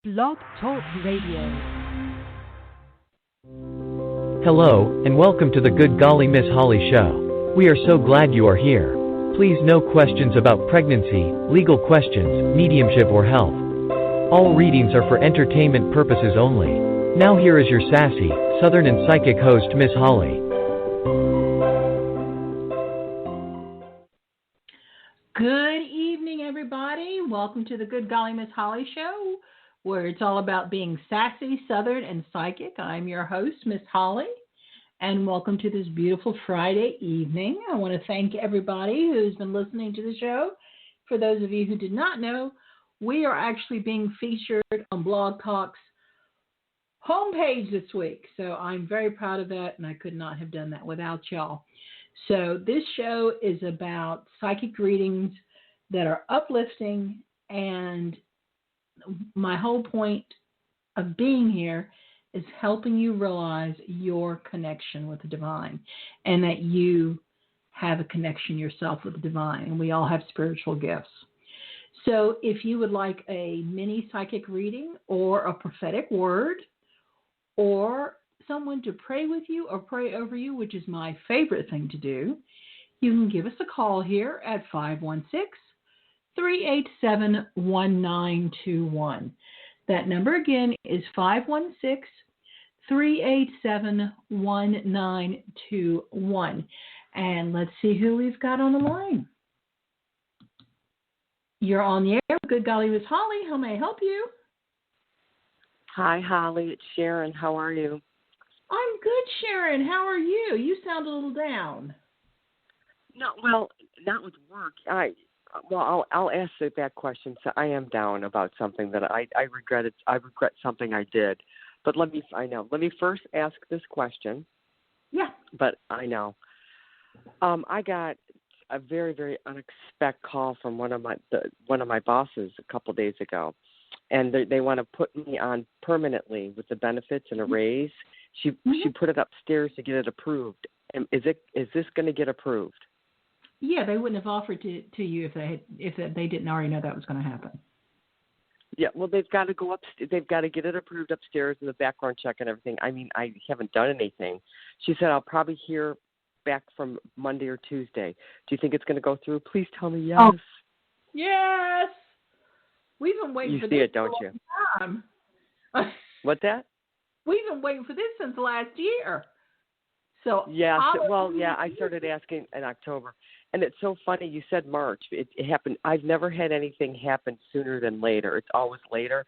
Blog Talk Radio. Hello, and welcome to the Good Golly Miss Holly Show. We are so glad you are here. Please no questions about pregnancy, legal questions, mediumship or health. All readings are for entertainment purposes only. Now here is your sassy, southern and psychic host Miss Holly. Good evening, everybody. Welcome to the Good Golly Miss Holly Show, where it's all about being sassy, southern, and psychic. I'm your host, Miss Holly, and welcome to this beautiful Friday evening. I want to thank everybody who's been listening to the show. For those of you who did not know, we are actually being featured on Blog Talk's homepage this week, so I'm very proud of that, and I could not have done that without y'all. So this show is about psychic readings that are uplifting, and my whole point of being here is helping you realize your connection with the divine and that you have a connection yourself with the divine, and we all have spiritual gifts. So if you would like a mini psychic reading or a prophetic word or someone to pray with you or pray over you, which is my favorite thing to do, you can give us a call here at 516-387-1921. That number again is 516-387-1921. And let's see who we've got on the line. You're on the air. Good golly, Miss Holly. How may I help you? Hi, Holly. It's Sharon. How are you? I'm good, Sharon. How are you? You sound a little down. No, well, not with work. I'll ask that question. So I am down about something that I regretted. I regret something I did. But let me first ask this question. Yeah. But I know. I got a very, very unexpected call from one of my bosses a couple days ago, and they want to put me on permanently with the benefits and a raise. She put it upstairs to get it approved. Is this going to get approved? Yeah, they wouldn't have offered to you if they didn't already know that was going to happen. Yeah, well, they've got to go up. They've got to get it approved upstairs and the background check and everything. I mean, I haven't done anything. She said I'll probably hear back from Monday or Tuesday. Do you think it's going to go through? Please tell me yes. Oh, yes. We've been waiting for this. You see it, don't you? Time. What's that? We've been waiting for this since last year. So yeah, I started asking in October, and it's so funny. You said March. It happened. I've never had anything happen sooner than later. It's always later.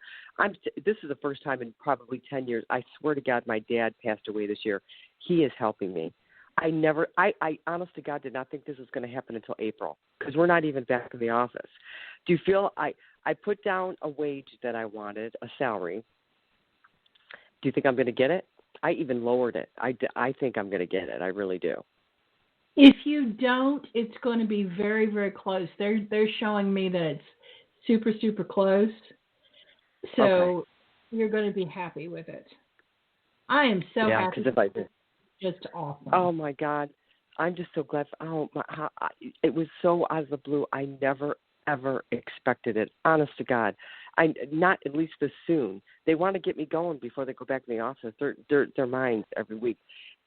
This is the first time in probably 10 years. I swear to God, my dad passed away this year. He is helping me. I honest to God did not think this was going to happen until April, because we're not even back in the office. Do you feel I put down a wage that I wanted, a salary? Do you think I'm going to get it? I even lowered it. I think I'm going to get it. I really do. If you don't, it's going to be very, very close. They're showing me that it's super, super close. So okay. You're going to be happy with it. I am so happy. Yeah, because if I did. Just awesome. Oh, my God. I'm just so glad. It was so out of the blue. I never, ever expected it. Honest to God. Not at least this soon. They want to get me going before they go back in the office. Their minds every week.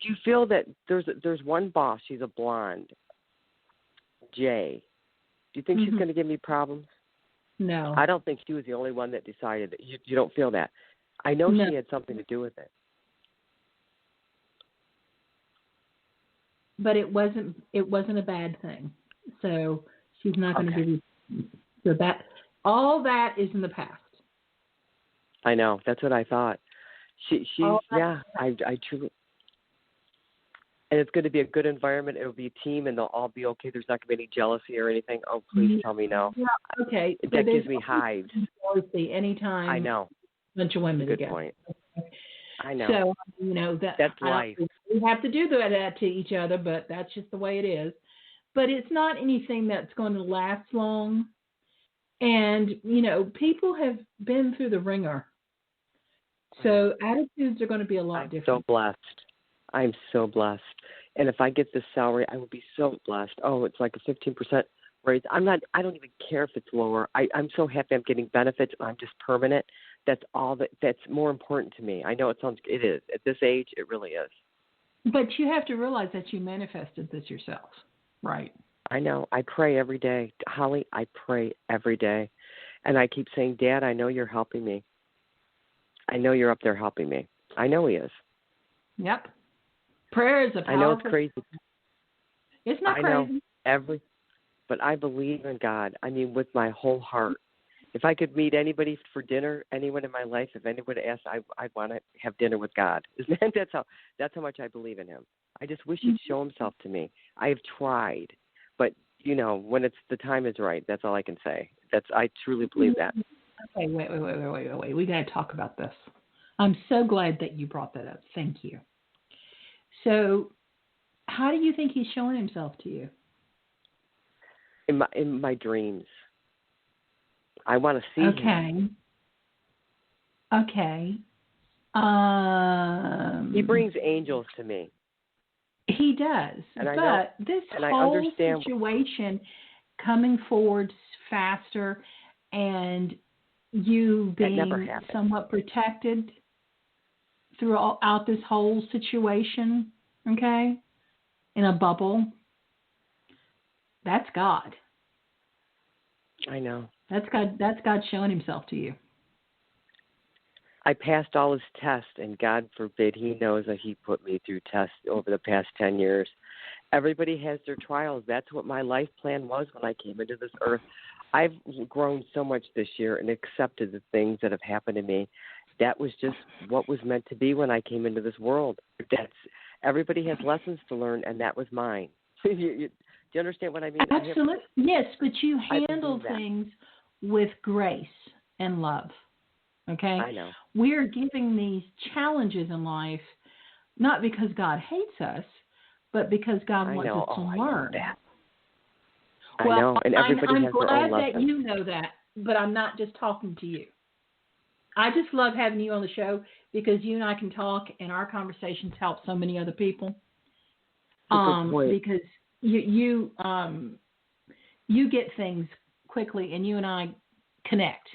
Do you feel that there's one boss? She's a blonde, Jay. Do you think she's going to give me problems? No. I don't think she was the only one that decided that. You don't feel that? I know she had something to do with it. But it wasn't a bad thing. So she's not going to give you. So that all that is in the past. I know. That's what I thought. I truly. And it's going to be a good environment. It'll be a team, and they'll all be okay. There's not going to be any jealousy or anything. Oh, please tell me no. Yeah, okay. That gives me hives. Jealousy anytime. I know. A bunch of women Good together. point. I know. So that's life. We have to do that to each other, but that's just the way it is. But it's not anything that's going to last long. And people have been through the ringer. So attitudes are going to be a lot different. I'm so blessed. I'm so blessed. And if I get this salary, I will be so blessed. Oh, it's like a 15% raise. I don't even care if it's lower. I'm so happy I'm getting benefits. I'm just permanent. That's all that's more important to me. I know it is. At this age, it really is. But you have to realize that you manifested this yourself, right? I know. I pray every day. Holly, I pray every day. And I keep saying, Dad, I know you're helping me. I know you're up there helping me. I know he is. Yep. Prayer is a powerful. I know it's crazy. It's not crazy. I know but I believe in God. I mean, with my whole heart. If I could meet anybody for dinner, anyone in my life, if anyone asked, I'd want to have dinner with God. That's how much I believe in him. I just wish he'd show himself to me. I have tried, but when the time is right, that's all I can say. I truly believe that. Okay, wait. We got to talk about this. I'm so glad that you brought that up. Thank you. So, how do you think he's showing himself to you? In my dreams. I want to see him. Okay. He brings angels to me. He does. But this whole situation coming forward faster and you being somewhat protected throughout this whole situation, okay, in a bubble, that's God. I know. That's God showing himself to you. I passed all his tests, and God forbid he knows that he put me through tests over the past 10 years. Everybody has their trials. That's what my life plan was when I came into this earth. I've grown so much this year and accepted the things that have happened to me. That was just what was meant to be when I came into this world. Everybody has lessons to learn, and that was mine. Do you understand what I mean? Absolutely. Yes, but you handle things with grace and love. Okay? I know. We're giving these challenges in life not because God hates us, but because God wants us to learn. I know, and everybody has their own lesson. I'm glad that you know that, but I'm not just talking to you. I just love having you on the show because you and I can talk, and our conversations help so many other people. Because you get things quickly, and you and I connect.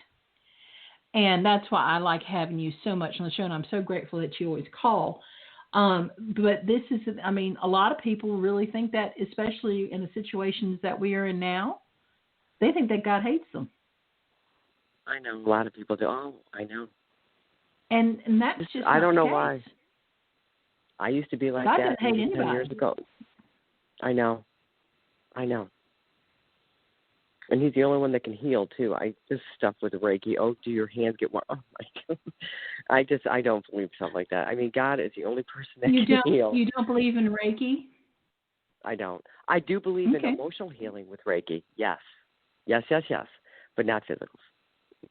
And that's why I like having you so much on the show, and I'm so grateful that you always call. But this is, a lot of people really think that, especially in the situations that we are in now, they think that God hates them. I know. A lot of people do. Oh, I know. And that's just I don't know case. why. I used to be like God that doesn't hate anybody. 10 years ago. I know. And he's the only one that can heal too. This stuff with Reiki. Oh, do your hands get warm? Oh my God. I don't believe something like that. I mean, God is the only person that can heal. You don't believe in Reiki? I don't. I do believe in emotional healing with Reiki. Yes, but not physical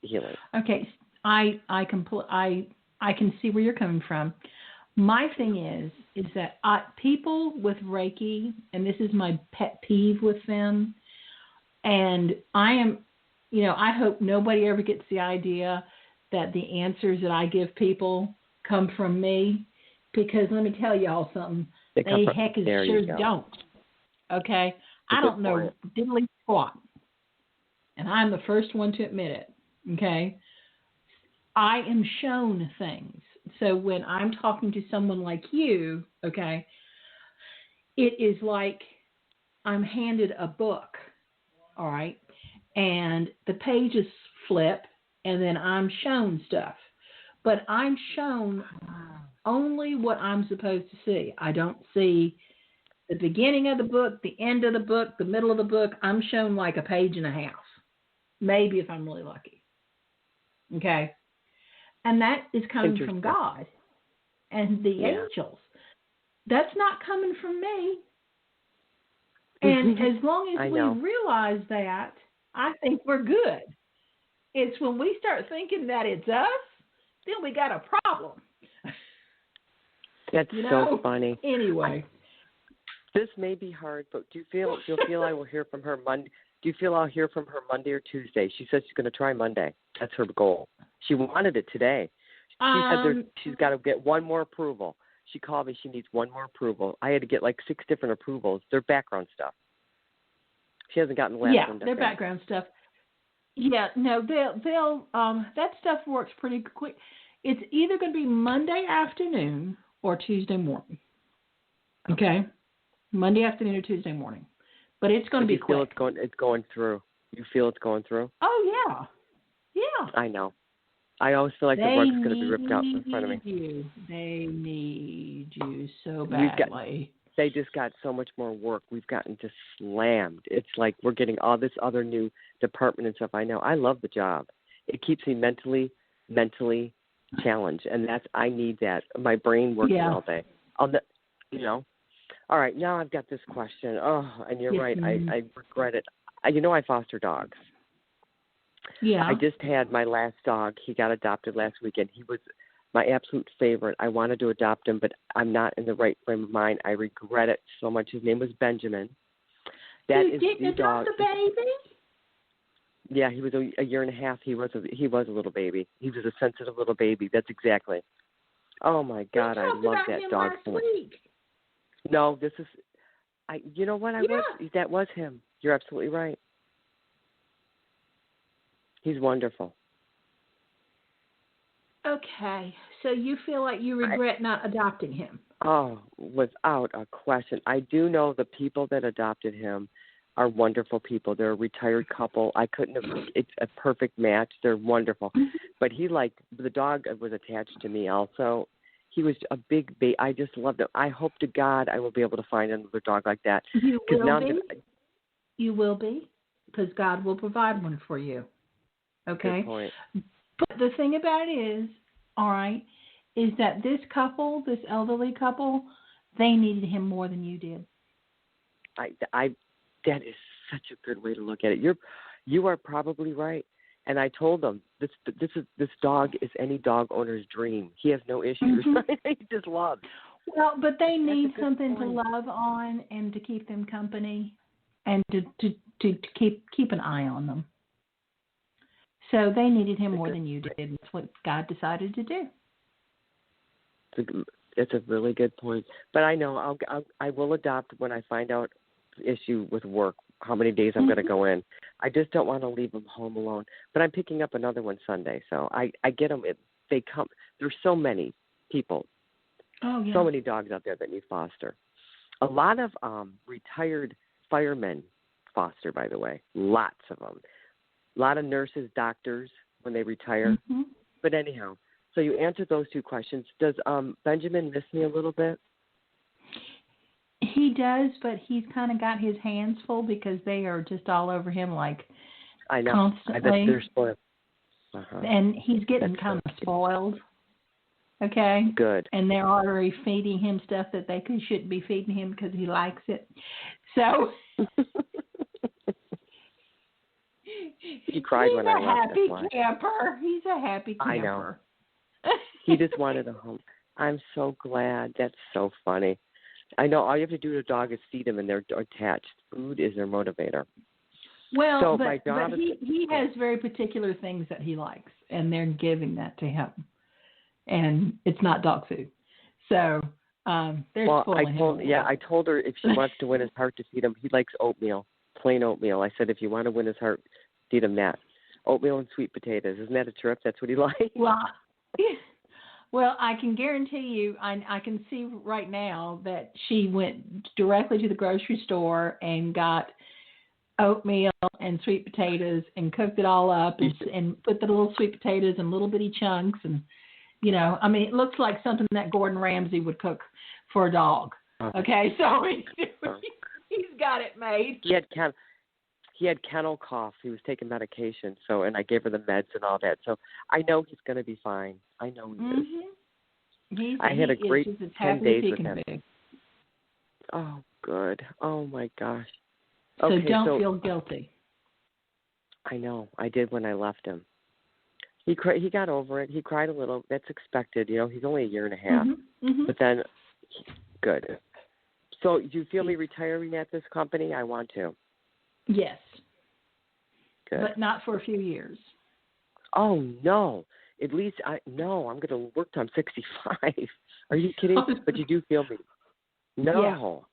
healing. Okay, I can see where you're coming from. My thing is that people with Reiki, and this is my pet peeve with them. And I hope nobody ever gets the idea that the answers that I give people come from me, because let me tell y'all something. They heck as sure don't. Okay? I don't know diddly squat. And I'm the first one to admit it. Okay? I am shown things. So when I'm talking to someone like you, okay, it is like I'm handed a book. All right, and the pages flip, and then I'm shown stuff. But I'm shown only what I'm supposed to see. I don't see the beginning of the book, the end of the book, the middle of the book. I'm shown like a page and a half, maybe if I'm really lucky. Okay? And that is coming from God and the angels. That's not coming from me. And as long as we realize that, I think we're good. It's when we start thinking that it's us, then we got a problem. That's so funny. Anyway. This may be hard, but do you feel I will hear from her Monday? Do you feel I'll hear from her Monday or Tuesday? She said she's going to try Monday. That's her goal. She wanted it today. She said she's got to get one more approval. She called me. She needs one more approval. I had to get like 6 different approvals. They're background stuff. She hasn't gotten the last one. Yeah, their background stuff. Yeah, no, they'll that stuff works pretty quick. It's either going to be Monday afternoon or Tuesday morning. Okay, Monday afternoon or Tuesday morning, but it's going to be you feel quick. it's going through. You feel it's going through? Oh yeah, yeah. I know. I always feel like the rug's going to be ripped out in front of me. They need you so We've got- badly. They just got so much more work. We've gotten just slammed. It's like we're getting all this other new department and stuff. I know. I love the job. It keeps me mentally challenged, and I need that. My brain working all day. You know. All right, now I've got this question. Oh, and you're right. I regret it. I foster dogs. Yeah. I just had my last dog. He got adopted last weekend. He was my absolute favorite. I wanted to adopt him, but I'm not in the right frame of mind. I regret it so much. His name was Benjamin. You didn't adopt the baby? Yeah, he was a year and a half. He was a little baby. He was a sensitive little baby. That's exactly. Oh my God, I love that dog. Last week. No, this is. You know what? That was him. You're absolutely right. He's wonderful. Okay, so you feel like you regret not adopting him? Oh, without a question. I do know the people that adopted him are wonderful people. They're a retired couple. It's a perfect match. They're wonderful. But the dog was attached to me also. He was a big baby. I just loved him. I hope to God I will be able to find another dog like that. You will be, because God will provide one for you. Okay? Good point. But the thing about it is, all right, is that this elderly couple, they needed him more than you did. That is such a good way to look at it. You are probably right. And I told them this dog is any dog owner's dream. He has no issues. He just loves. Well, but they need something to love on and to keep them company, and to keep an eye on them. So they needed him more than you did. That's what God decided to do. It's a really good point. But I know I will adopt when I find out the issue with work, how many days I'm going to go in. I just don't want to leave them home alone. But I'm picking up another one Sunday. So I get them. They come. There's so many people. Oh, yeah. So many dogs out there that need foster. A lot of retired firemen foster, by the way. Lots of them. A lot of nurses, doctors, when they retire. Mm-hmm. But anyhow, so you answered those two questions. Does Benjamin miss me a little bit? He does, but he's kind of got his hands full because they are just all over him, I know. Constantly. I bet they're spoiled. Uh-huh. And he's getting kind of spoiled. Okay? Good. And they're already feeding him stuff that they shouldn't be feeding him because he likes it. So... He cried when I left. He's a happy camper. He's a happy camper. I know. He just wanted a home. I'm so glad. That's so funny. I know all you have to do to a dog is feed them, and they're attached. Food is their motivator. Well, so but he has very particular things that he likes, and they're giving that to him. And it's not dog food. So they're spoiling him. Yeah, I told her if she wants to win his heart to feed him, he likes oatmeal, plain oatmeal. I said, if you want to win his heart, feed him that. Oatmeal and sweet potatoes. Isn't that a trip? That's what he likes. Well, I can guarantee you, I can see right now that she went directly to the grocery store and got oatmeal and sweet potatoes and cooked it all up and put the little sweet potatoes in little bitty chunks. And, it looks like something that Gordon Ramsay would cook for a dog. Okay, so he's got it made. He had kennel cough. He was taking medication. And I gave her the meds and all that. So I know he's going to be fine. I know he is. I had a great 10 days with him. Be. Oh, good. Oh, my gosh. Okay, so don't feel guilty. I know. I did when I left him. He got over it. He cried a little. That's expected. He's only a year and a half. Mm-hmm. But then, good. So do you feel me retiring at this company? I want to. Yes. Good. But not for a few years. Oh, no. At least I'm going to work till I'm 65. Are you kidding? But you do feel me. No.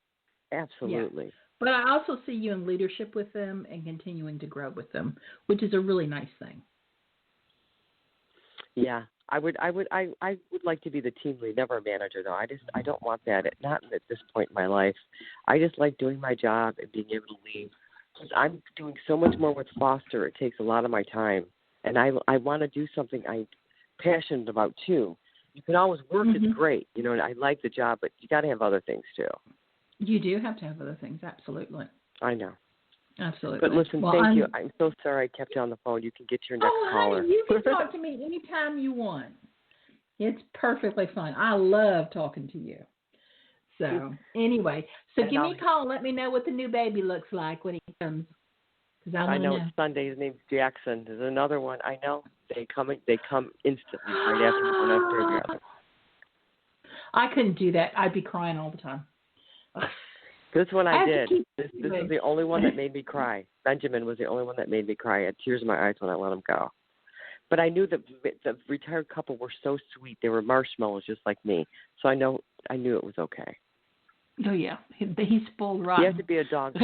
Yeah. Absolutely. But I also see you in leadership with them and continuing to grow with them, which is a really nice thing. Yeah, I would like to be the team lead, never a manager though. I don't want that. Not at this point in my life. I just like doing my job and being able to leave. 'Cause I'm doing so much more with foster. It takes a lot of my time, and I want to do something I'm passionate about too. You can always work; it's great, you know. And I like the job, but you got to have other things too. You do have to have other things, absolutely. I know. Absolutely. But listen, thank you. I'm so sorry I kept you on the phone. You can get to your next caller. Honey, you can talk to me anytime you want. It's perfectly fine. I love talking to you. So, anyway, give me a call and let me know what the new baby looks like when he comes. I know it's Sunday. His name's Jackson. There's another one. I know. They come instantly right after one after the other. I couldn't do that. I'd be crying all the time. This one I did. This was the only one that made me cry. Benjamin was the only one that made me cry. I had tears in my eyes when I let him go. But I knew that the retired couple were so sweet. They were marshmallows just like me. So I knew it was okay. Oh, yeah. He's spoiled rotten. You have to be a dog.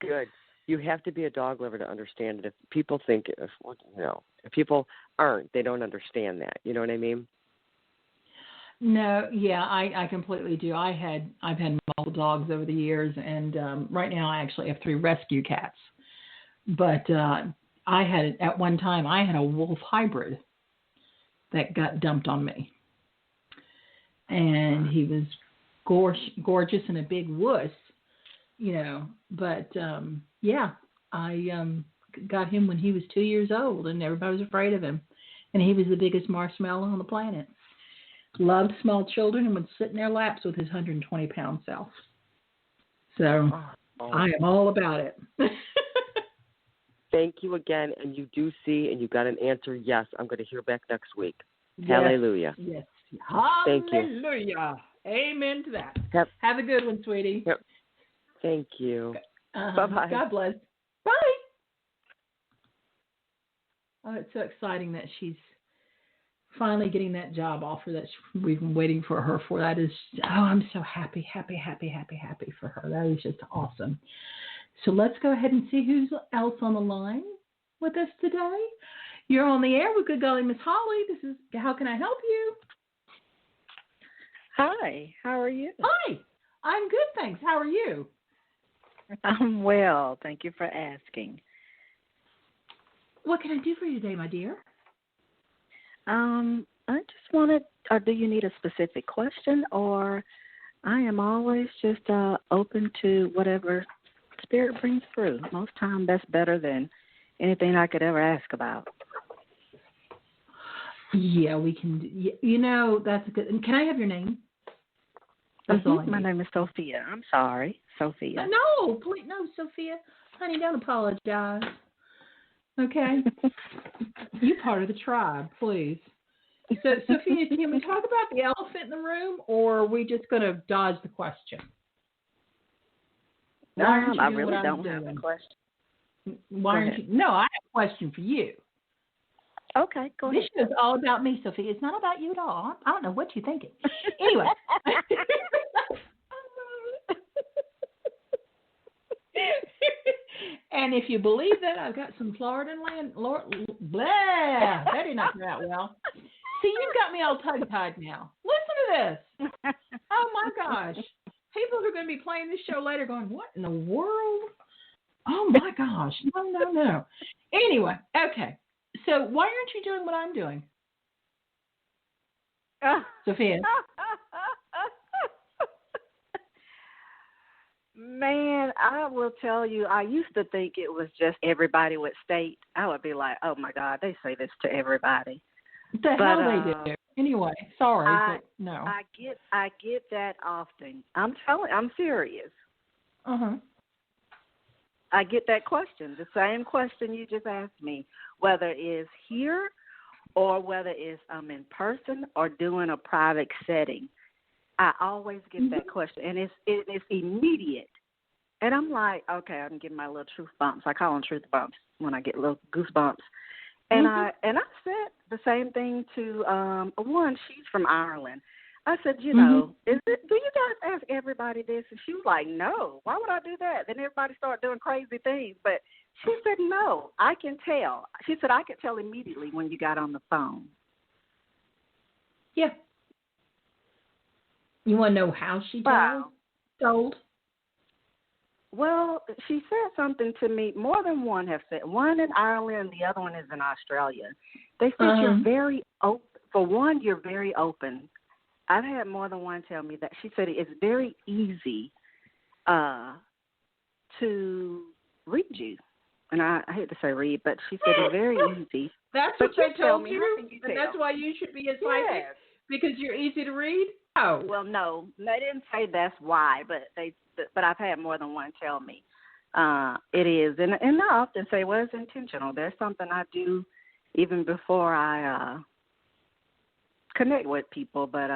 Good. You have to be a dog lover to understand it. If people think, if people aren't, they don't understand that. You know what I mean? No, yeah, I completely do. I've had multiple dogs over the years, and right now I actually have 3 rescue cats. But at one time I had a wolf hybrid that got dumped on me, and he was gorgeous and a big wuss, But I got him when he was 2 years old, and everybody was afraid of him, and he was the biggest marshmallow on the planet. Loved small children and would sit in their laps with his 120-pound self. So I am all about it. Thank you again, and you do see, and you got an answer. Yes, I'm going to hear back next week. Yes, hallelujah. Yes. Thank you. Hallelujah. Amen to that. Have a good one, sweetie. Yep. Thank you. Bye-bye. God bless. Bye. Oh, it's so exciting that she's finally getting that job offer that we've been waiting for her for. That is, I'm so happy for her. That is just awesome. So let's go ahead and see who's else on the line with us today. You're on the air with Good Golly Miss Holly. This is, how can I help you? Hi, how are you? Hi, I'm good, thanks. How are you? I'm well. Thank you for asking. What can I do for you today, my dear? I just wanted, or do you need a specific question, or I am always just open to whatever Spirit brings through. Most time that's better than anything I could ever ask about. Yeah, we can. That's good. And can I have your name? That's all I need. My name is Sophia. I'm sorry, Sophia. No, please, no, Sophia. Honey, don't apologize. Okay? You're part of the tribe, please. So, Sophia, can we talk about the elephant in the room, or are we just going to dodge the question? No, I really don't have a question. Why aren't you? No, I have a question for you. Okay, go ahead. This show's all about me, Sophia. It's not about you at all. I don't know what you're thinking. Anyway. And if you believe that, I've got some Floridan land. Blah, that didn't come out well. See, you've got me all tongue-tied now. Listen to this. Oh, my gosh. People are going to be playing this show later going, what in the world? Oh, my gosh. No. Anyway, okay. So why aren't you doing what I'm doing? Sophia. Man, I will tell you, I used to think it was just everybody would state. I would be like, oh, my God, they say this to everybody. The hell they do. Anyway, sorry, but no. I get that often. I'm serious. Uh-huh. I get that question, the same question you just asked me, whether it's here or whether it's in person or doing a private setting. I always get that question, and it's immediate. And I'm like, okay, I'm getting my little truth bumps. I call them truth bumps when I get little goosebumps. And I said the same thing to one. She's from Ireland. I said, you know, do you guys ask everybody this? And she was like, no. Why would I do that? Then everybody started doing crazy things. But she said, no, I can tell. She said, I could tell immediately when you got on the phone. Yeah. You want to know how she told? Well, she said something to me. More than one have said. One in Ireland, the other one is in Australia. They said you're very open. For one, you're very open. I've had more than one tell me that. She said it's very easy to read you. And I hate to say read, but she said it's very easy. That's but what they told you, you and that's why you should be a psychic, because you're easy to read? Oh. Well, no, they didn't say that's why, but I've had more than one tell me it is. And I often say, well, it's intentional. There's something I do even before I connect with people. But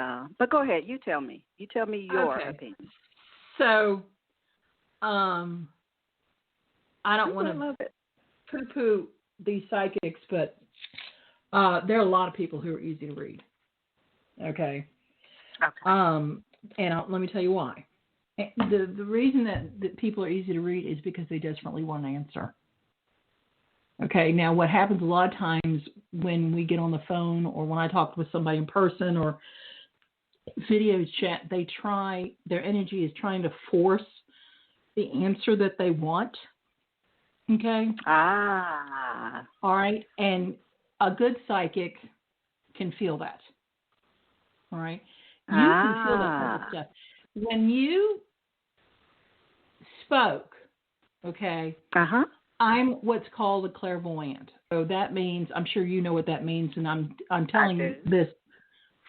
go ahead. You tell me. You tell me your opinion. So, I don't want to poo-poo these psychics, but there are a lot of people who are easy to read. Okay. And let me tell you why. The reason that people are easy to read is because they desperately want an answer. Okay, now what happens a lot of times when we get on the phone or when I talk with somebody in person or video chat, their energy is trying to force the answer that they want. Okay? All right, and a good psychic can feel that. All right? You can feel that type of stuff. When you spoke, okay, I'm what's called a clairvoyant. So that means, I'm sure you know what that means, and I'm telling you this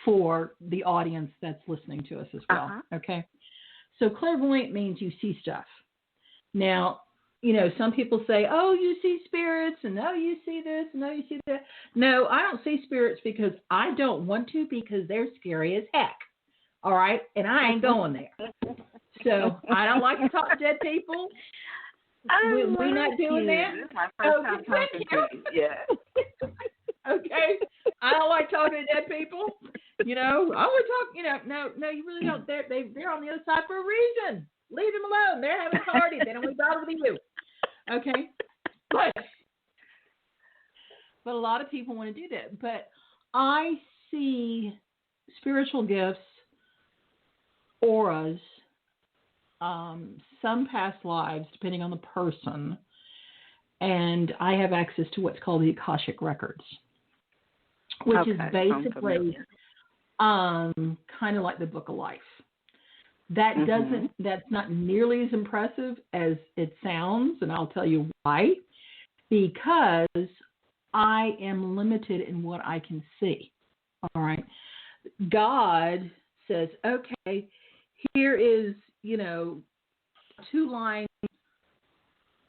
for the audience that's listening to us as well, okay? So clairvoyant means you see stuff. Now, you know, some people say, oh, you see spirits, and oh, you see this, and oh, you see that. No, I don't see spirits because I don't want to, because they're scary as heck. All right? And I ain't going there. So I don't like to talk to dead people. We're not doing that. This is my first time talking to you. Yeah. Okay? I don't like talking to dead people. You know, I would talk, no, you really don't. They're on the other side for a reason. Leave them alone. They're having a party. They don't want to bother with you. Okay? But a lot of people want to do that. But I see spiritual gifts, auras, some past lives, depending on the person, and I have access to what's called the Akashic Records, which is basically kind of like the Book of Life. That's not nearly as impressive as it sounds, and I'll tell you why. Because I am limited in what I can see. All right. God says, okay, here is, 2-line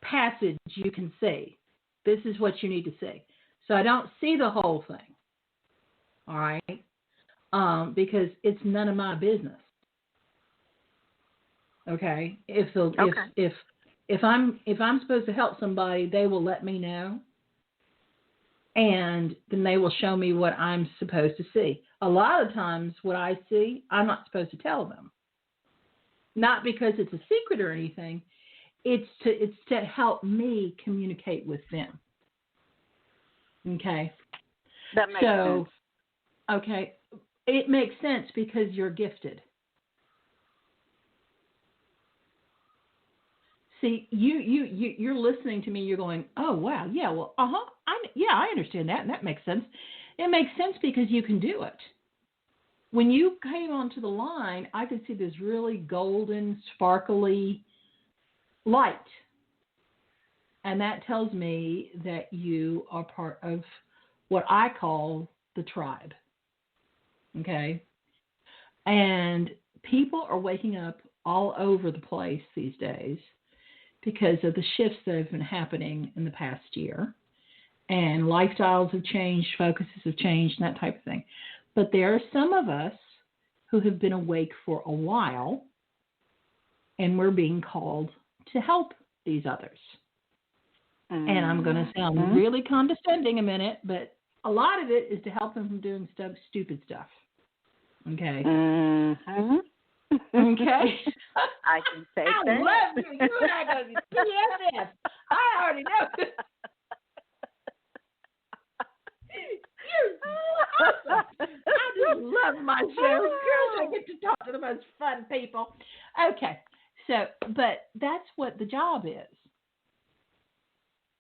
passage you can see. This is what you need to see. So I don't see the whole thing. All right. Because it's none of my business. Okay. If I'm supposed to help somebody, they will let me know, and then they will show me what I'm supposed to see. A lot of times, what I see, I'm not supposed to tell them. Not because it's a secret or anything. It's to help me communicate with them. Okay. That makes sense. Okay, it makes sense because you're gifted. See, you're listening to me. You're going, oh wow, yeah, well, I understand that, and that makes sense. It makes sense because you can do it. When you came onto the line, I could see this really golden, sparkly light, and that tells me that you are part of what I call the tribe. Okay, and people are waking up all over the place these days, because of the shifts that have been happening in the past year. And lifestyles have changed, focuses have changed, and that type of thing. But there are some of us who have been awake for a while, and we're being called to help these others. Mm-hmm. And I'm going to sound really condescending a minute, but a lot of it is to help them from doing stupid stuff. Okay. Mm-hmm. Okay. I can take I that. love you. You and I go to PSF. I already know. You're awesome. I just love my show. Girls, I get to talk to the most fun people. Okay. So, but that's what the job is.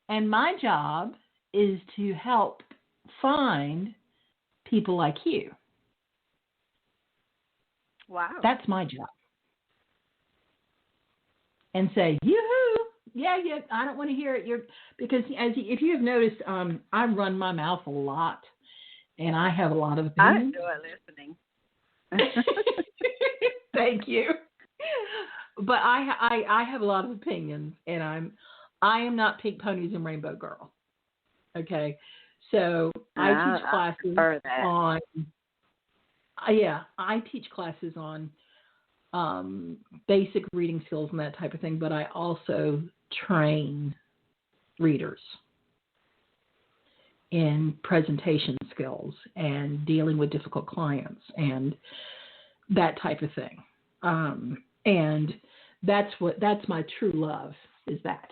And my job is to help find people like you. Wow. That's my job. And say, yoo-hoo, yeah, I don't want to hear it. Because if you have noticed, I run my mouth a lot, and I have a lot of opinions. I enjoy listening. Thank you. But I have a lot of opinions, and I am not pink ponies and rainbow girl. Okay, so I teach classes on. I teach classes on basic reading skills and that type of thing, but I also train readers in presentation skills and dealing with difficult clients and that type of thing. And that's my true love, is that.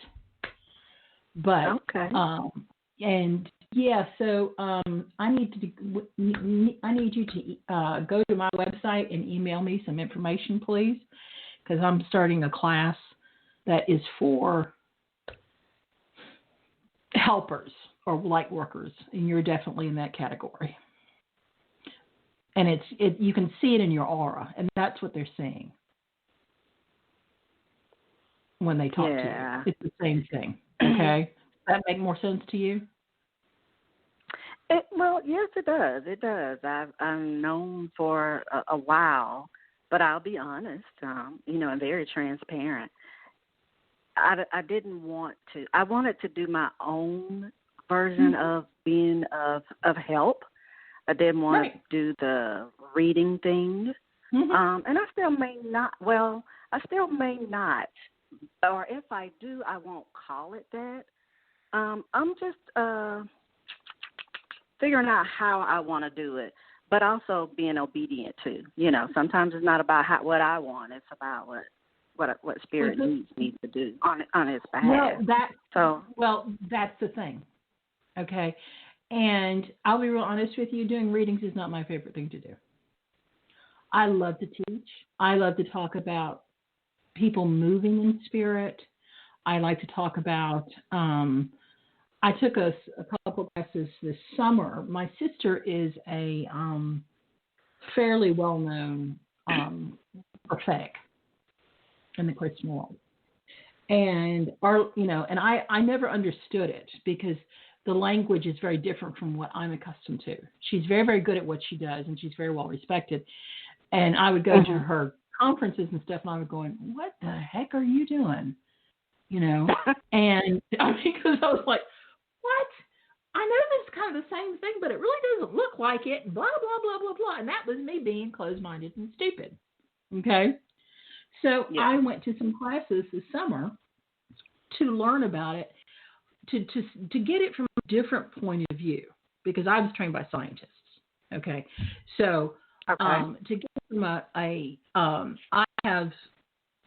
But okay. And yeah, so I need you to go to my website and email me some information, please, because I'm starting a class that is for helpers or light workers, and you're definitely in that category. And you can see it in your aura, and that's what they're seeing when they talk to you. It's the same thing. Okay, does that make more sense to you? Well, yes, it does. It does. I'm known for a while, but I'll be honest, and very transparent. I didn't want to. I wanted to do my own version of being of help. I didn't want to do the reading thing, and I still may not. Well, I still may not, or if I do, I won't call it that. I'm just figuring out how I want to do it, but also being obedient too. Sometimes it's not about what I want; it's about what Spirit needs me to do on His behalf. Well, that's the thing. Okay, and I'll be real honest with you. Doing readings is not my favorite thing to do. I love to teach. I love to talk about people moving in spirit. I like to talk about. I took a couple classes this summer. My sister is a fairly well-known prophetic in the Christian world, and I never understood it because the language is very different from what I'm accustomed to. She's very, very good at what she does, and she's very well respected. And I would go to her conferences and stuff, and I would go, "What the heck are you doing?" And because I was like, what? I know this is kind of the same thing, but it really doesn't look like it, and blah, blah, blah, blah, blah. And that was me being closed-minded and stupid. Okay? So I went to some classes this summer to learn about it, to get it from a different point of view, because I was trained by scientists. Okay? So to get it from I have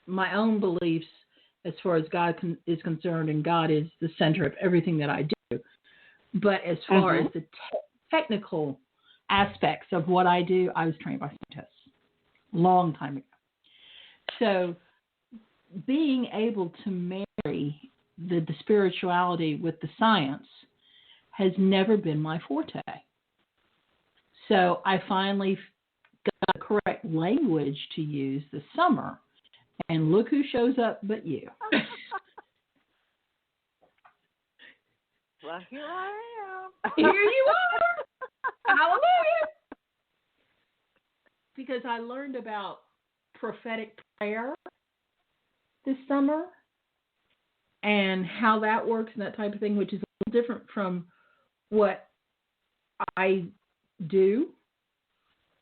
my own beliefs as far as God is concerned, and God is the center of everything that I do. But as far as the technical aspects of what I do, I was trained by scientists a long time ago. So being able to marry the spirituality with the science has never been my forte. So I finally got the correct language to use this summer. And look who shows up but you. Well, here I am. Here you are. Hallelujah. Because I learned about prophetic prayer this summer and how that works and that type of thing, which is a little different from what I do.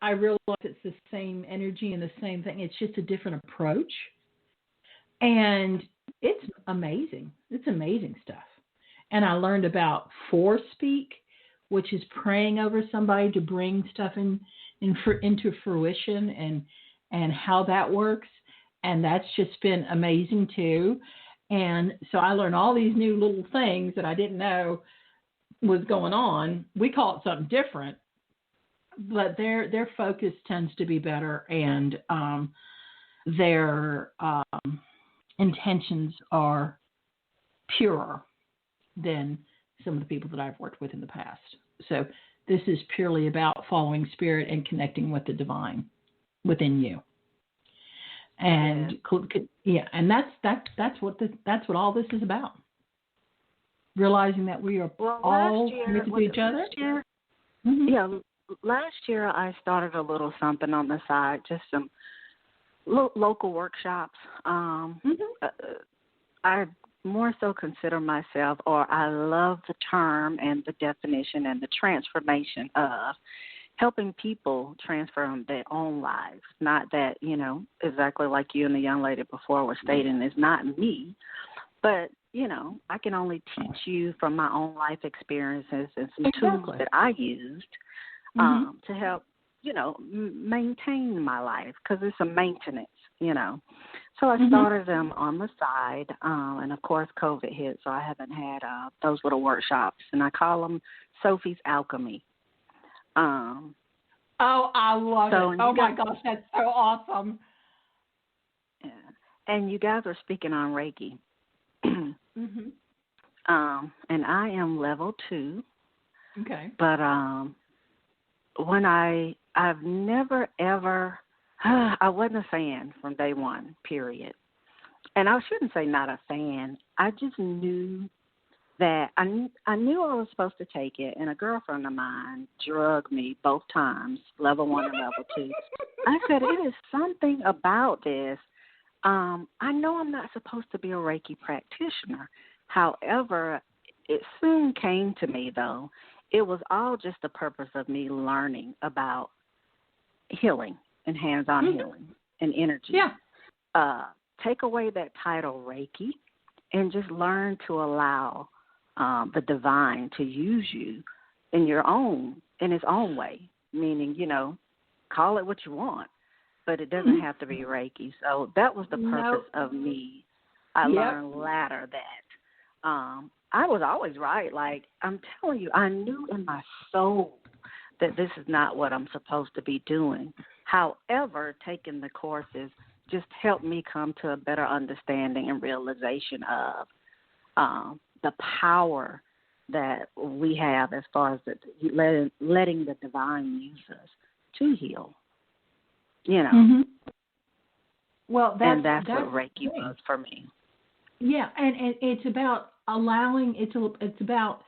I realize it's the same energy and the same thing. It's just a different approach. And it's amazing. It's amazing stuff. And I learned about forespeak, which is praying over somebody to bring stuff in into fruition and how that works. And that's just been amazing too. And so I learned all these new little things that I didn't know was going on. We call it something different, but their focus tends to be better, and their intentions are purer than some of the people that I've worked with in the past. So this is purely about following spirit and connecting with the divine within you. And and that's what all this is about. Realizing that we are all connected to each other. Yeah, last year I started a little something on the side, just some local workshops. I more so consider myself, or I love the term and the definition and the transformation of helping people transform their own lives. Not that, exactly like you and the young lady before were stating, it's not me, but, I can only teach you from my own life experiences and some tools that I used to help, maintain my life, because it's a maintenance, So I started them on the side, and of course COVID hit, so I haven't had those little workshops, and I call them Sophie's Alchemy. I love it. Oh my gosh, that's so awesome. Yeah. And you guys are speaking on Reiki. And I am level 2. Okay. But when I've never ever, I wasn't a fan from day one, period. And I shouldn't say not a fan. I just knew that I knew I was supposed to take it, and a girlfriend of mine drugged me both times, level 1 and level 2. I said, it is something about this. I know I'm not supposed to be a Reiki practitioner. However, it soon came to me, though. It was all just the purpose of me learning about healing and hands-on healing and energy. Yeah. Take away that title Reiki and just learn to allow the divine to use you in its own way, meaning, call it what you want, but it doesn't have to be Reiki. So that was the purpose of me. I learned latter that I was always right. Like, I'm telling you, I knew in my soul that this is not what I'm supposed to be doing. However, taking the courses just helped me come to a better understanding and realization of the power that we have as far as letting the divine use us to heal. Well, that's what Reiki was for me. Yeah, and it's about allowing, it's about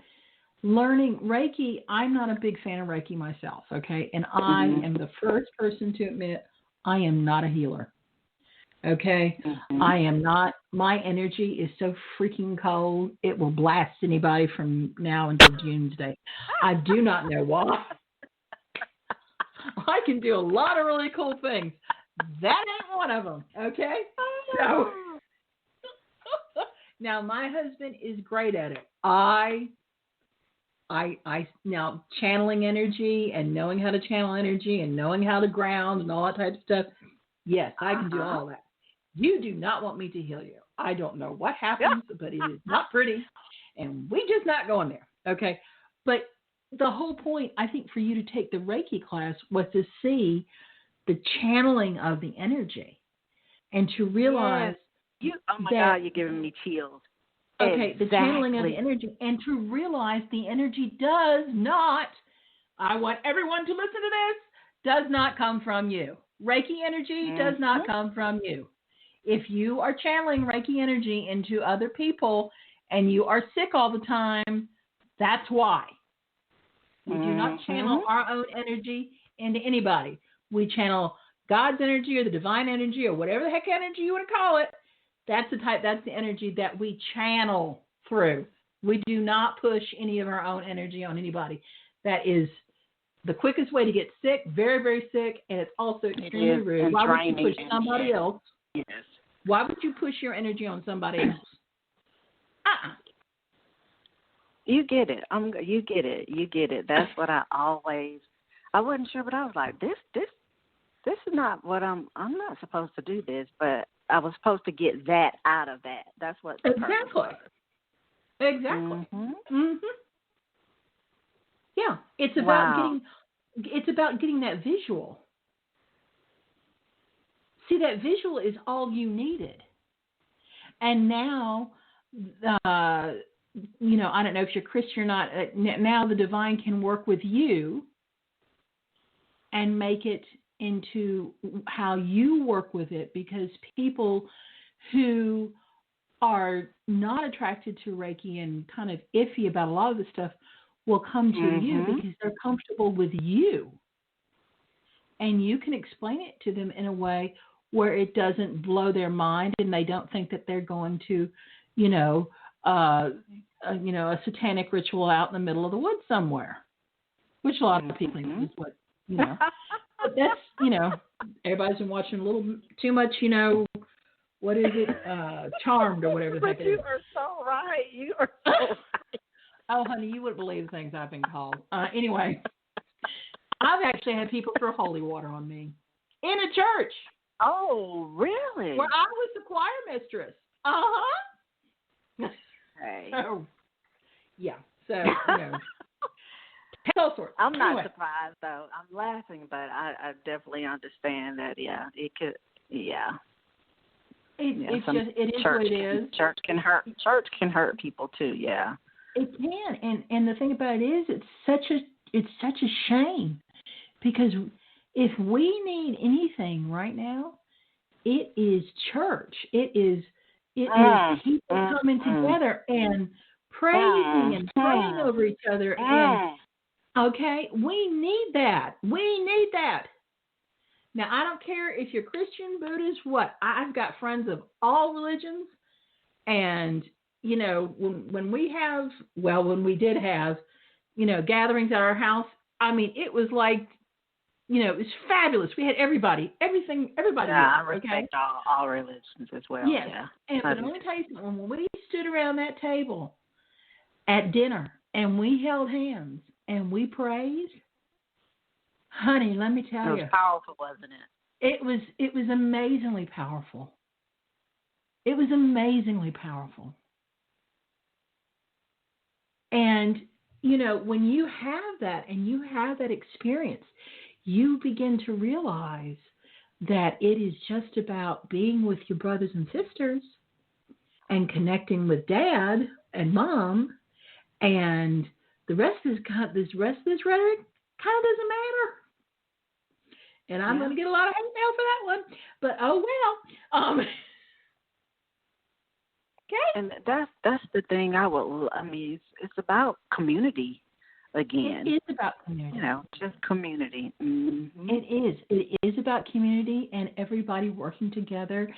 learning Reiki. I'm not a big fan of Reiki myself, okay? And I am the first person to admit I am not a healer, okay? I am not. My energy is so freaking cold, it will blast anybody from now until doomsday. I do not know why. I can do a lot of really cool things. That ain't one of them, okay? So, now my husband is great at it. I now channeling energy and knowing how to channel energy and knowing how to ground and all that type of stuff. Yes, I can do all that. You do not want me to heal you. I don't know what happens, but it is not pretty, and we just not going there. Okay, but the whole point, I think, for you to take the Reiki class was to see the channeling of the energy and to realize oh my God, you're giving me chills. Okay, the channeling of the energy, and to realize the energy does not, I want everyone to listen to this, does not come from you. Reiki energy does not come from you. If you are channeling Reiki energy into other people and you are sick all the time, that's why. We do not channel our own energy into anybody. We channel God's energy or the divine energy or whatever the heck energy you want to call it. That's the energy that we channel through. We do not push any of our own energy on anybody. That is the quickest way to get sick, very, very sick, and it's also extremely rude. Why would you push somebody else? Yes. Why would you push your energy on somebody else? You get it. You get it. That's what I I wasn't sure, but I was like, this is not what I'm not supposed to do this, but I was supposed to get that out of that. That's what the purpose was. Exactly. Mm-hmm. Yeah, it's about getting that visual. See, that visual is all you needed. And now, I don't know if you're Christian or not. Now the divine can work with you and make it into how you work with it, because people who are not attracted to Reiki and kind of iffy about a lot of the stuff will come to you because they're comfortable with you. And you can explain it to them in a way where it doesn't blow their mind and they don't think that they're going to, a satanic ritual out in the middle of the woods somewhere, which a lot of people think is what, But that's, everybody's been watching a little too much, what is it, Charmed or whatever the heck it is. You are so right. You are so right. Oh, honey, you wouldn't believe the things I've been called. Anyway, I've actually had people throw holy water on me in a church. Oh, really? Where I was the choir mistress. Uh-huh. Hey. So, yeah. So, all sorts. I'm not surprised, though. I'm laughing, but I definitely understand that, it could, It's just, it is what it is. Church can hurt people, too, yeah. It can, and the thing about it is, it's such a shame, because if we need anything right now, it is church. It is people coming together and praising and praying over each other. And okay, we need that. We need that. Now, I don't care if you're Christian, Buddhist, what. I've got friends of all religions, and when we did have, gatherings at our house, I mean, it was like, it was fabulous. We had everybody. Yeah, here, I respect all religions as well. Yes. Yeah. And let me tell you something. When we stood around that table at dinner and we held hands and we praised, honey, let me tell you. It was powerful, wasn't it? It was amazingly powerful. It was amazingly powerful. And, when you have that and you have that experience, you begin to realize that it is just about being with your brothers and sisters and connecting with dad and mom, and the rest of this rhetoric kind of doesn't matter. And I'm going to get a lot of hate mail for that one, but oh well. Okay. And that's the thing. It's about community again. It is about community. Just community. Mm-hmm. It is about community and everybody working together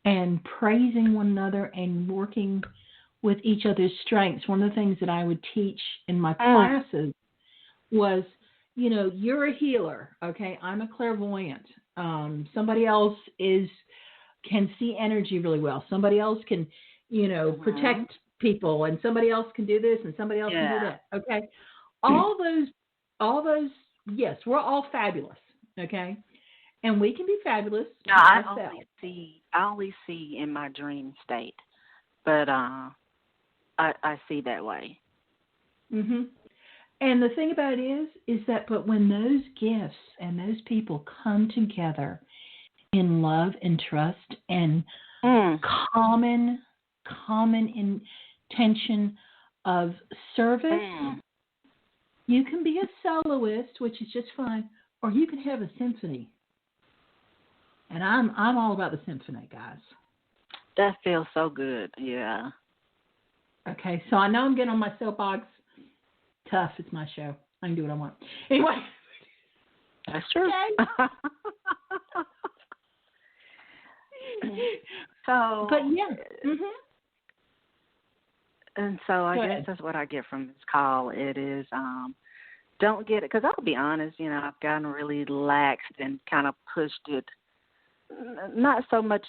and praising one another and working with each other's strengths. One of the things that I would teach in my classes was, you're a healer, okay? I'm a clairvoyant. Somebody else can see energy really well. Somebody else can, protect people, and somebody else can do this, and somebody else can do that, okay? All those, yes, we're all fabulous, okay? And we can be fabulous. No, I only see in my dream state, but I see that way. Mhm. And the thing about it is that, but when those gifts and those people come together in love and trust and common intention of service, you can be a soloist, which is just fine, or you can have a symphony. And I'm all about the symphony, guys. That feels so good, yeah. Okay, so I know I'm getting on my soapbox. Tough, it's my show. I can do what I want. Anyway. That's true. Okay. So, but yeah. And so I guess that's what I get from this call. It is, don't get it, because I'll be honest, I've gotten really laxed and kind of pushed it, not so much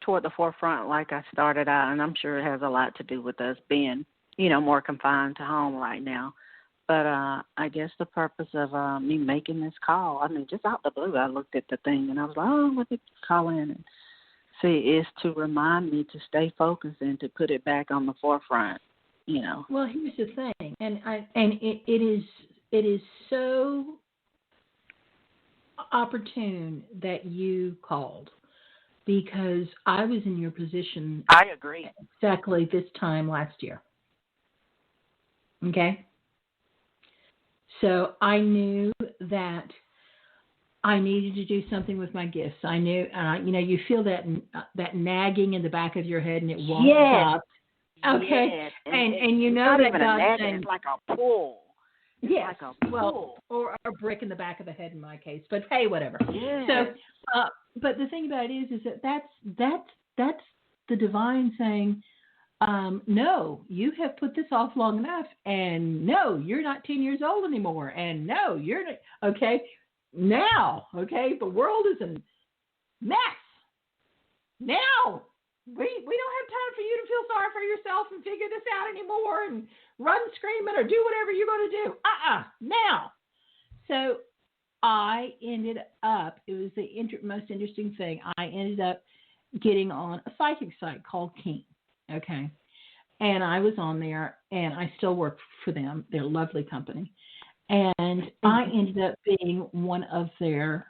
toward the forefront like I started out, and I'm sure it has a lot to do with us being, more confined to home right now. But I guess the purpose of me making this call, I mean, just out the blue, I looked at the thing and I was like, oh, let me call in and see, is to remind me to stay focused and to put it back on the forefront, you know. Well, here's the thing, and it is so opportune that you called, because I was in your position. I agree. Exactly this time last year. Okay? So I knew that I needed to do something with my gifts. I knew, you feel that nagging in the back of your head, and it won't stop. Okay, yes. And you it's know not that even God's a nagging, saying, it's like a pull. It's yes, like a pull. or a brick in the back of the head in my case. But hey, whatever. Yes. So, but the thing about it is that's the divine saying, no, you have put this off long enough, and no, you're not 10 years old anymore, and no, you're not, okay, now, okay, the world is a mess. Now, we don't have time for you to feel sorry for yourself and figure this out anymore and run screaming or do whatever you're going to do. Now. So I ended up, it was the most interesting thing, I ended up getting on a psychic site called Keen. Okay. And I was on there, and I still work for them. They're a lovely company. And I ended up being one of their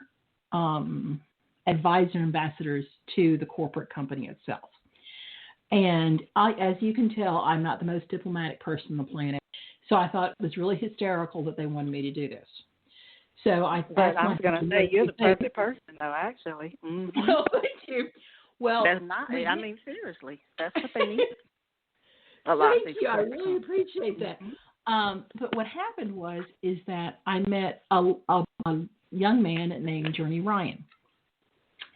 advisor ambassadors to the corporate company itself. And as you can tell, I'm not the most diplomatic person on the planet. So I thought it was really hysterical that they wanted me to do this. So I was going to say, you're the perfect person, though, actually. Mm-hmm. Well, thank you. Well, that's not, I mean, seriously, that's what they need. A lot thank you. I really appreciate that. But what happened is that I met a young man named Journey Ryan,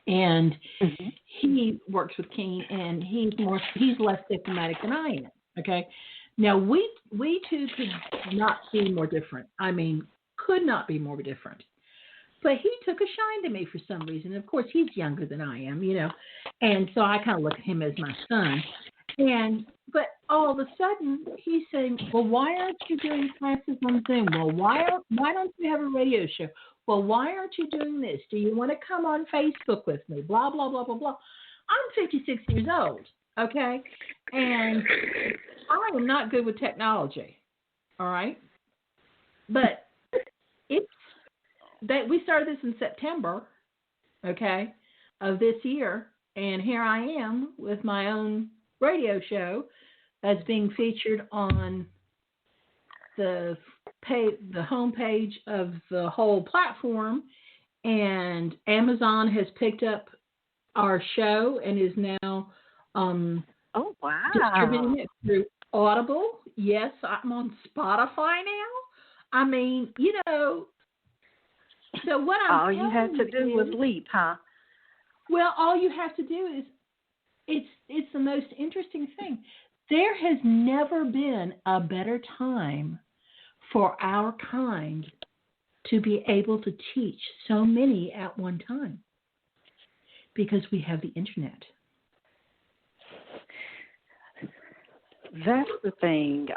and he works with Keen, and he's less diplomatic than I am. Okay, now we two could not be more different. I mean, could not be more different. But he took a shine to me for some reason. Of course, he's younger than I am, and so I kind of look at him as my son. But all of a sudden, he's saying, well, why aren't you doing classes on Zoom? Well, why don't you have a radio show? Well, why aren't you doing this? Do you want to come on Facebook with me? Blah, blah, blah, blah, blah. I'm 56 years old, okay? And I am not good with technology, all right? But we started this in September, okay, of this year, and here I am with my own radio show that's being featured on the homepage of the whole platform, and Amazon has picked up our show and is now distributing it through Audible. Yes, I'm on Spotify now. I mean, so what all you had to do was leap, huh? Well, all you have to do is, it's the most interesting thing. There has never been a better time for our kind to be able to teach so many at one time, because we have the internet. That's the thing.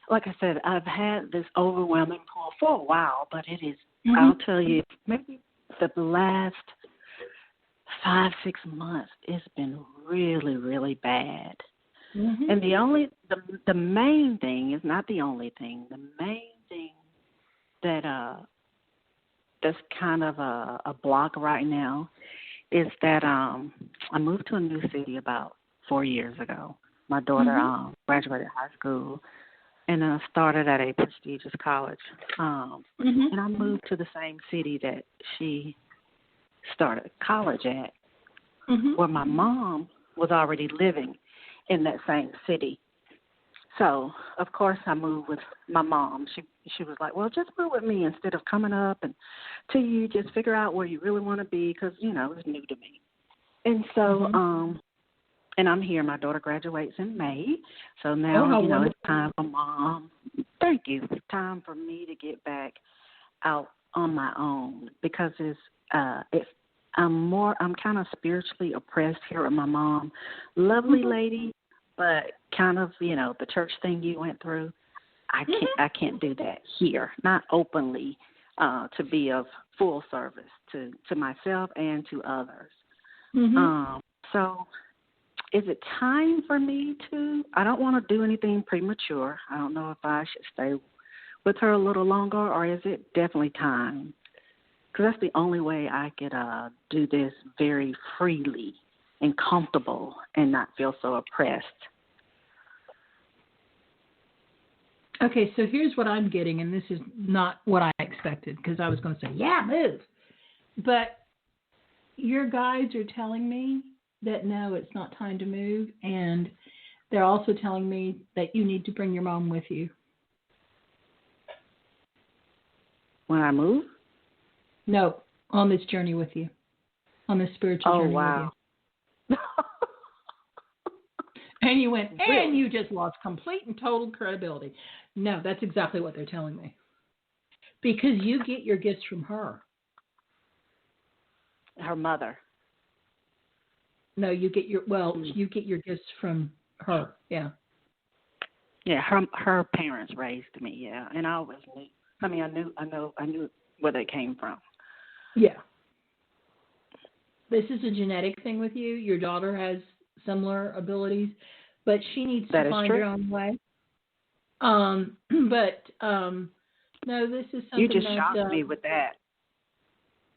Like I said, I've had this overwhelming pull for a while, but it is, I'll tell you, maybe the last 5-6 months, it's been really, really bad. And the main thing is not the only thing. The main thing that's kind of a block right now is that I moved to a new city about 4 years ago. My daughter graduated high school and started at a prestigious college. And I moved to the same city that she started college at, where my mom was already living in that same city. So, of course, I moved with my mom. She was like, well, just move with me instead of coming up and till you just figure out where you really want to be, because, it's new to me. And so, and I'm here. My daughter graduates in May. So now, it's time for Mom. Thank you. It's time for me to get back out on my own, because I'm kind of spiritually oppressed here with my mom. Lovely lady, but kind of, the church thing you went through, I can't do that here, not openly, to be of full service to myself and to others. So is it time for me to, I don't want to do anything premature. I don't know if I should stay with her a little longer, or is it definitely time? Because that's the only way I could do this very freely and comfortable and not feel so oppressed. Okay, so here's what I'm getting, and this is not what I expected, because I was going to say, yeah, move. But your guides are telling me that no, it's not time to move, and they're also telling me that you need to bring your mom with you. When I move? No, on this journey with you, on this spiritual journey with you. And you went, really? And you just lost complete and total credibility. No, that's exactly what they're telling me. Because you get your gifts from her. Her mother. No, you get your gifts from her. Yeah. Yeah, her parents raised me. Yeah, and I always knew. I mean, I knew where they came from. Yeah. This is a genetic thing with you. Your daughter has similar abilities, but she needs to find her own way. No, this is something you just shocked me with that.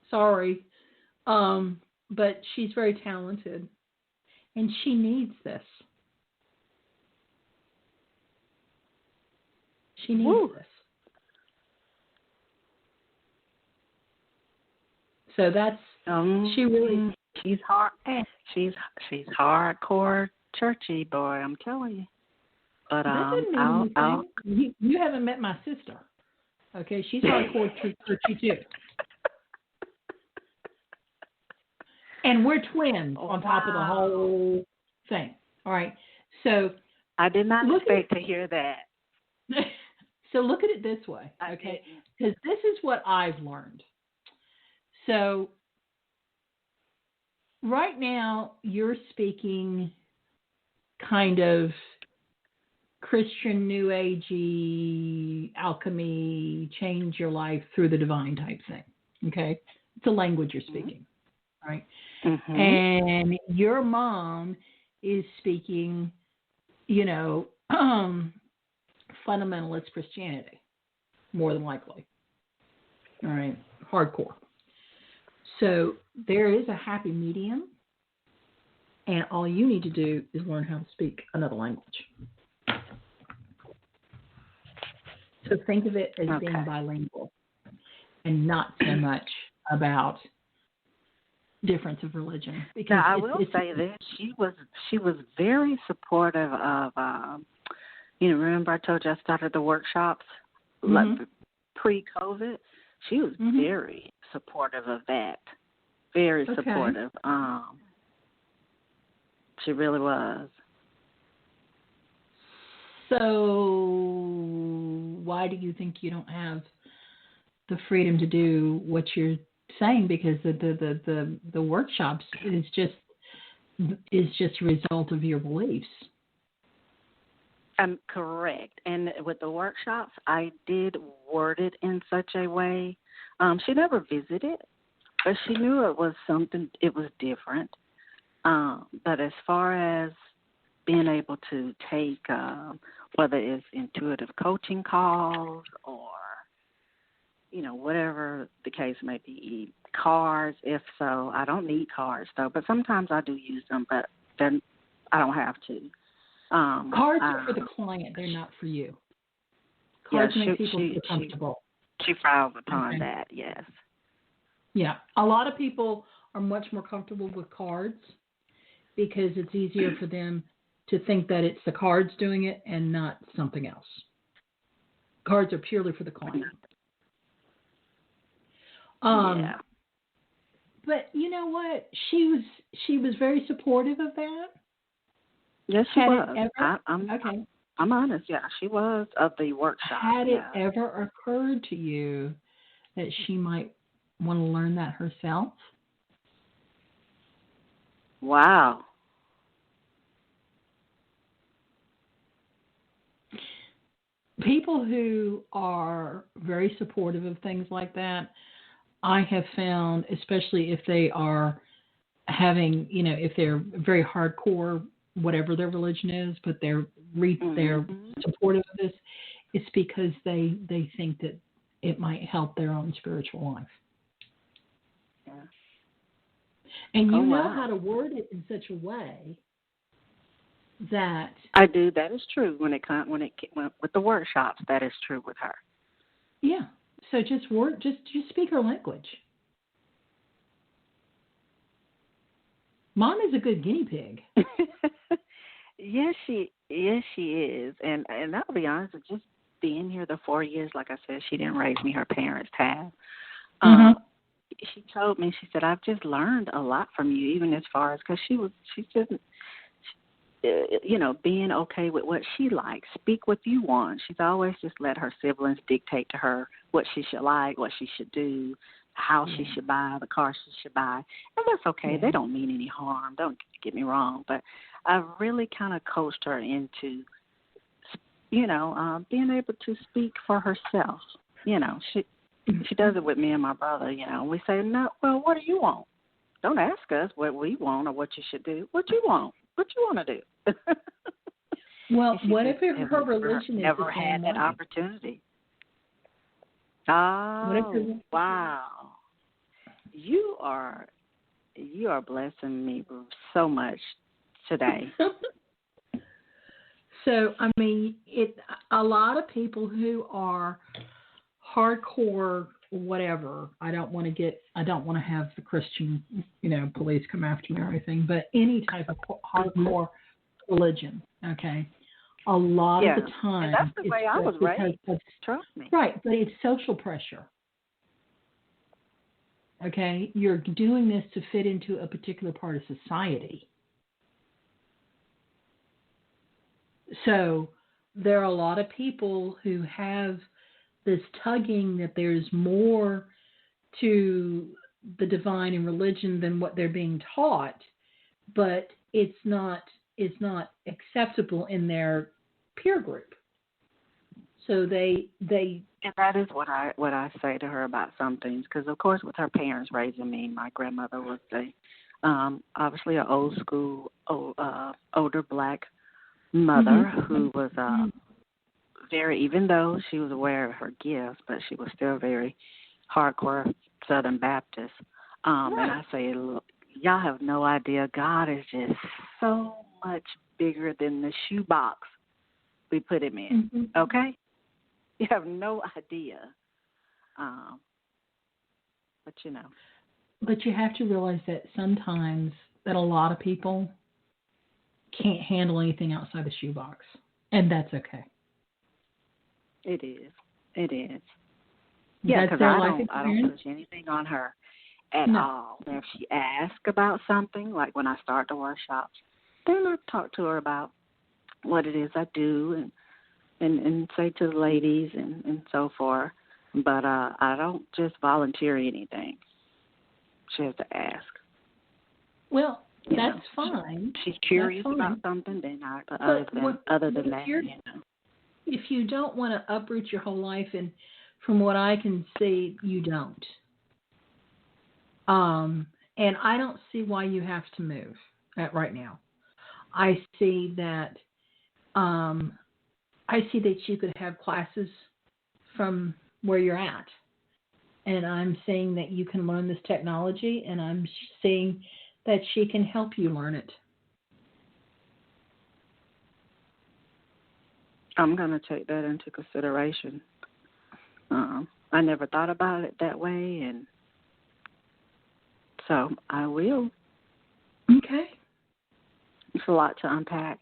Sorry. But she's very talented, and she needs this. She needs this. So that's she's hard. She's hardcore churchy, boy. I'm telling you. But that doesn't mean anything. You haven't met my sister. Okay, she's hardcore churchy too. And we're twins on top of the whole thing. All right. So I did not expect to hear that. So look at it this way, okay? Because this is what I've learned. So right now you're speaking kind of Christian New Agey, alchemy, change your life through the divine type thing. Okay? It's a language you're speaking. Right? Mm-hmm. And your mom is speaking, fundamentalist Christianity, more than likely. All right? Hardcore. So there is a happy medium, and all you need to do is learn how to speak another language. So think of it as being bilingual and not so much about difference of religion. Because now, I will say this: she was very supportive of. Remember I told you I started the workshops like pre-COVID. She was very supportive of that. Very supportive. She really was. So why do you think you don't have the freedom to do what you're saying? Because the workshops is just a result of your beliefs. Correct. And with the workshops, I did word it in such a way. She never visited, but she knew it was something. It was different. But as far as being able to take, whether it's intuitive coaching calls or, whatever the case may be, cards, if so, I don't need cards though, but sometimes I do use them, but then I don't have to. Cards are for the client; they're not for you. Cards make people feel comfortable. She frowns upon that. Yes. Yeah, a lot of people are much more comfortable with cards because it's easier for them to think that it's the cards doing it and not something else. Cards are purely for the client. Yeah. But you know what? She was very supportive of that. Yes, she was. I'm honest. Yeah, she was of the workshop. Had it ever occurred to you that she might want to learn that herself? Wow. people who are very supportive of things like that, I have found, especially if they are having, if they're very hardcore, whatever their religion is, but they're supportive of this, it's because they think that it might help their own spiritual life. Yeah. And you know how to word it in such a way that I do. That is true. When it with the workshops, that is true with her. Yeah. So just speak her language. Mom is a good guinea pig. Yes, she is. And I'll be honest, with just being here the 4 years, like I said, she didn't raise me. Her parents have. She told me, she said, I've just learned a lot from you, even as far as, because she's just, being okay with what she likes. Speak what you want. She's always just let her siblings dictate to her what she should like, what she should do, how she should buy, the car she should buy. And that's okay. They don't mean any harm. Don't get me wrong. But I've really kind of coached her into, being able to speak for herself. She does it with me and my brother. We say, no, well, what do you want? Don't ask us what we want or what you should do. What you want? What you want to do? Well, what if her religion is never had that opportunity? Oh, wow! You are blessing me so much today. So, I mean, a lot of people who are hardcore, whatever. I don't want to have the Christian, police come after me or anything. But any type of hardcore religion, okay. A lot of the time, and that's the way I was raised. Trust me. Right, but it's social pressure. Okay, you're doing this to fit into a particular part of society. So there are a lot of people who have this tugging that there's more to the divine and religion than what they're being taught, but it's not acceptable in their peer group. So they and that is what I say to her about some things, because of course with her parents raising me, my grandmother was obviously an old school older black mother who was very, even though she was aware of her gifts, but she was still very hardcore Southern Baptist. And I say, look, y'all have no idea. God is just so much bigger than the shoebox we put him in. Okay? You have no idea. But But you have to realize that sometimes that a lot of people can't handle anything outside the shoebox. And that's okay. It is. Yeah, because I don't push anything on her at all. Now, if she asks about something, like when I start the workshops, then I talk to her about what it is I do and say to the ladies and so forth. But I don't just volunteer anything. She has to ask. Well, that's fine. She's curious about something, then other than that, If you don't want to uproot your whole life, and from what I can see, you don't. And I don't see why you have to move right now. I see that you could have classes from where you're at. And I'm saying that you can learn this technology, and I'm saying that she can help you learn it. I'm going to take that into consideration. I never thought about it that way, and so I will. Okay. It's a lot to unpack.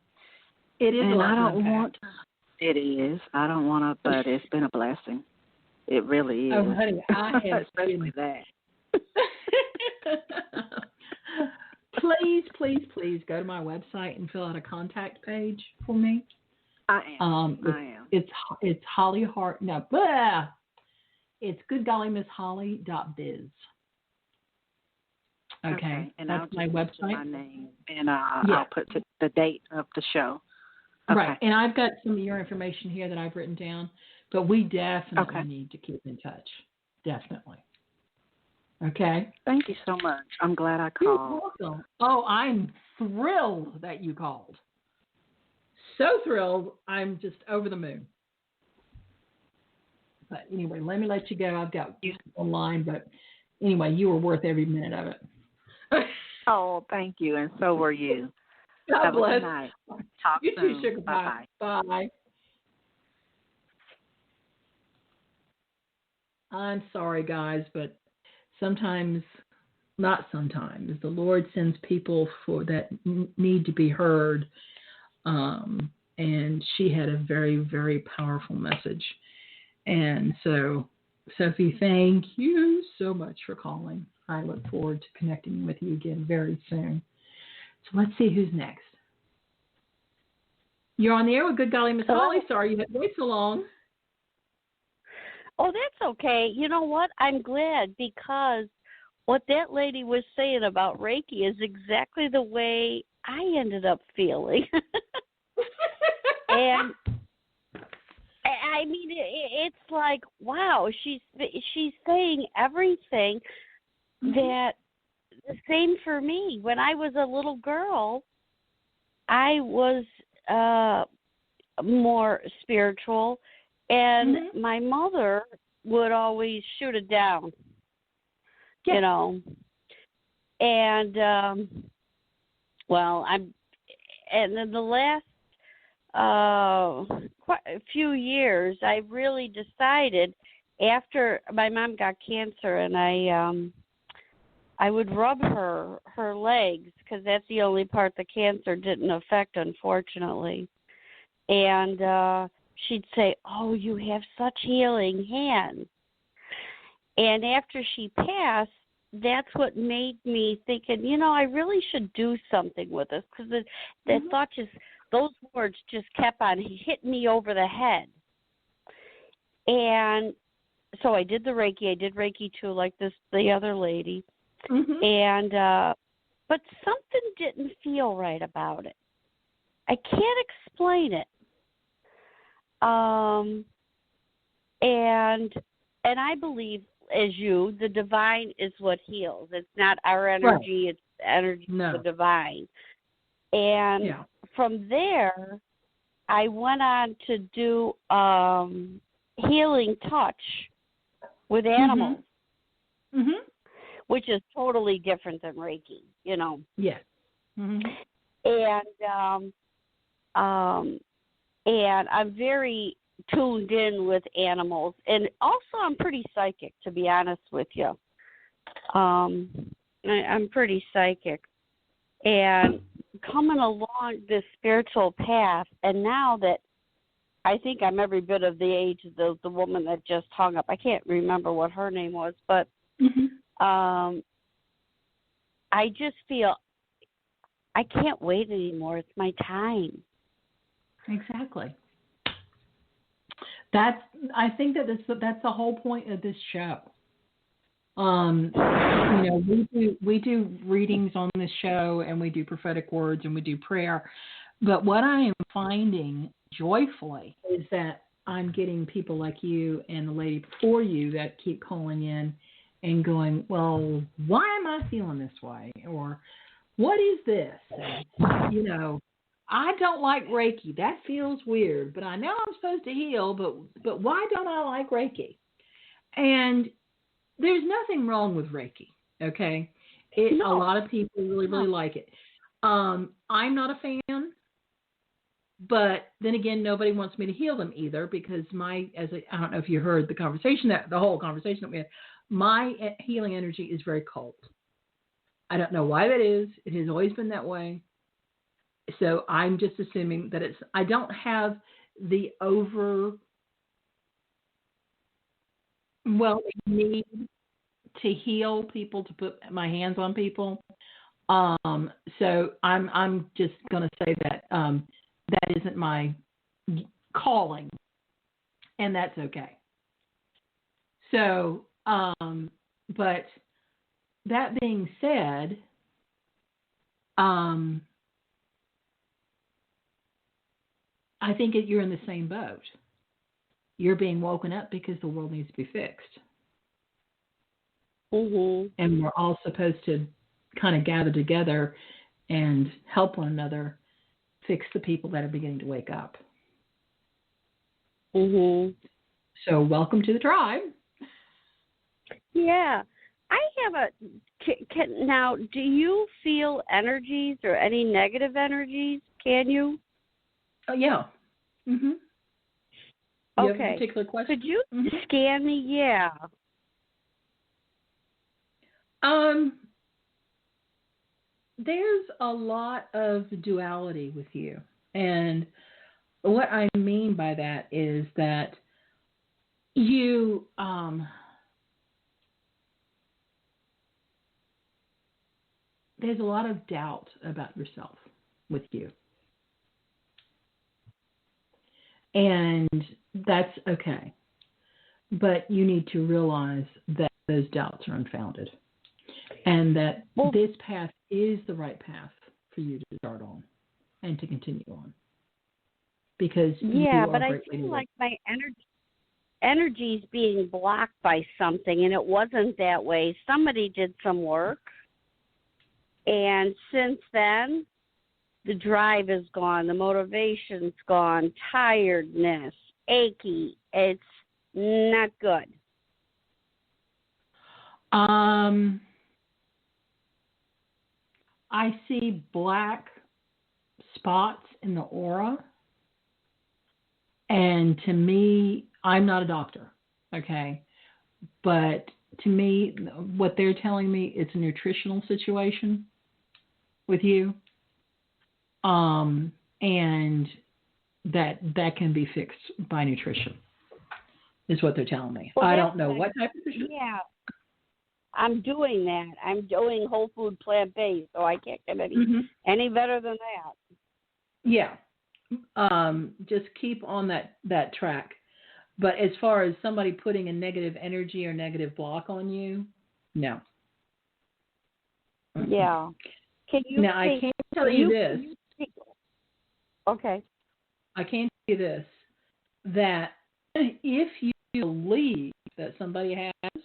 It is and a lot I don't to want. It is. I don't want to, but it's been a blessing. It really is. Oh, honey, I have especially that. Please go to my website and fill out a contact page for me. I am. It's Holly Hart. No, blah. It's goodgollymissholly.biz. Okay, and that's I'll my just website. My name, and I'll put the date of the show Right. And I've got some of your information here that I've written down, but we definitely Okay. need to keep in touch. Definitely. Okay. Thank you so much. I'm glad I You're called. welcome. Oh, I'm thrilled that you called. So thrilled. I'm just over the moon. But anyway, let me let you go. I've got you online, but anyway, you were worth every minute of it. Oh, thank you, and so were you. God Have a bless. good night. Talk You too, soon. sugar Bye-bye. pie. Bye. I'm sorry, guys, but sometimes, not sometimes, the Lord sends people for that need to be heard. And she had a very, very powerful message. And so, Sophie, thank you so much for calling. I look forward to connecting with you again very soon. So let's see who's next. You're on the air with Good Golly Miss Holly. Sorry you had to wait so long. Oh, that's okay. You know what? I'm glad because what that lady was saying about Reiki is exactly the way I ended up feeling. And I mean, it's like, wow, she's saying everything that the same for me. When I was a little girl, I was more spiritual, and my mother would always shoot it down, you know. And and then the last quite a few years, I really decided after my mom got cancer, and I would rub her legs because that's the only part the cancer didn't affect, unfortunately. And she'd say, "Oh, you have such healing hands." And after she passed, that's what made me thinking, I really should do something with this, because that thought those words just kept on hitting me over the head. And so I did the Reiki. I did Reiki too, like the other lady. And but something didn't feel right about it. I can't explain it. And I believe, as you, the divine is what heals. It's not our energy; it's the energy of the divine. And from there, I went on to do healing touch with animals, which is totally different than Reiki, Yes. And I'm very tuned in with animals, and also I'm pretty psychic, to be honest with you. I'm pretty psychic, and coming along this spiritual path, and now that I think I'm every bit of the age of the woman that just hung up. I can't remember what her name was, but I just feel I can't wait anymore. It's my time. Exactly. I think that's the whole point of this show. We do readings on this show, and we do prophetic words, and we do prayer. But what I am finding joyfully is that I'm getting people like you and the lady before you that keep calling in and going, well, why am I feeling this way? Or what is this? And, I don't like Reiki. That feels weird, but I know I'm supposed to heal, but why don't I like Reiki? And there's nothing wrong with Reiki, okay? A lot of people really, really like it. I'm not a fan, but then again, nobody wants me to heal them either, because I don't know if you heard the whole conversation that we had, my healing energy is very cold. I don't know why that is. It has always been that way. So I'm just assuming that I don't have the need to heal people, to put my hands on people. So I'm just going to say that that isn't my calling, and that's okay. So, but that being said, I think you're in the same boat. You're being woken up because the world needs to be fixed. And we're all supposed to kind of gather together and help one another fix the people that are beginning to wake up. So welcome to the tribe. Yeah. I have now, do you feel energies or any negative energies? Can you? Oh, yeah. You have a particular question? Could you scan me? Yeah. There's a lot of duality with you. And what I mean by that is that you there's a lot of doubt about yourself with you. And that's okay. But you need to realize that those doubts are unfounded. And that this path is the right path for you to start on and to continue on. Because but I feel like my energy's being blocked by something, and it wasn't that way. Somebody did some work, and since then, the drive is gone, the motivation's gone, tiredness, achy. It's not good. I see black spots in the aura. And to me, I'm not a doctor, okay? But to me, what they're telling me, it's a nutritional situation with you. And that can be fixed by nutrition, is what they're telling me. I don't know what type of nutrition. Yeah. I'm doing that. I'm doing whole food plant-based, so I can't get any better than that. Yeah. Just keep on that track. But as far as somebody putting a negative energy or negative block on you, no. Yeah. Can you? Now, I can tell you this. Okay. I can tell you this, that if you believe that somebody has,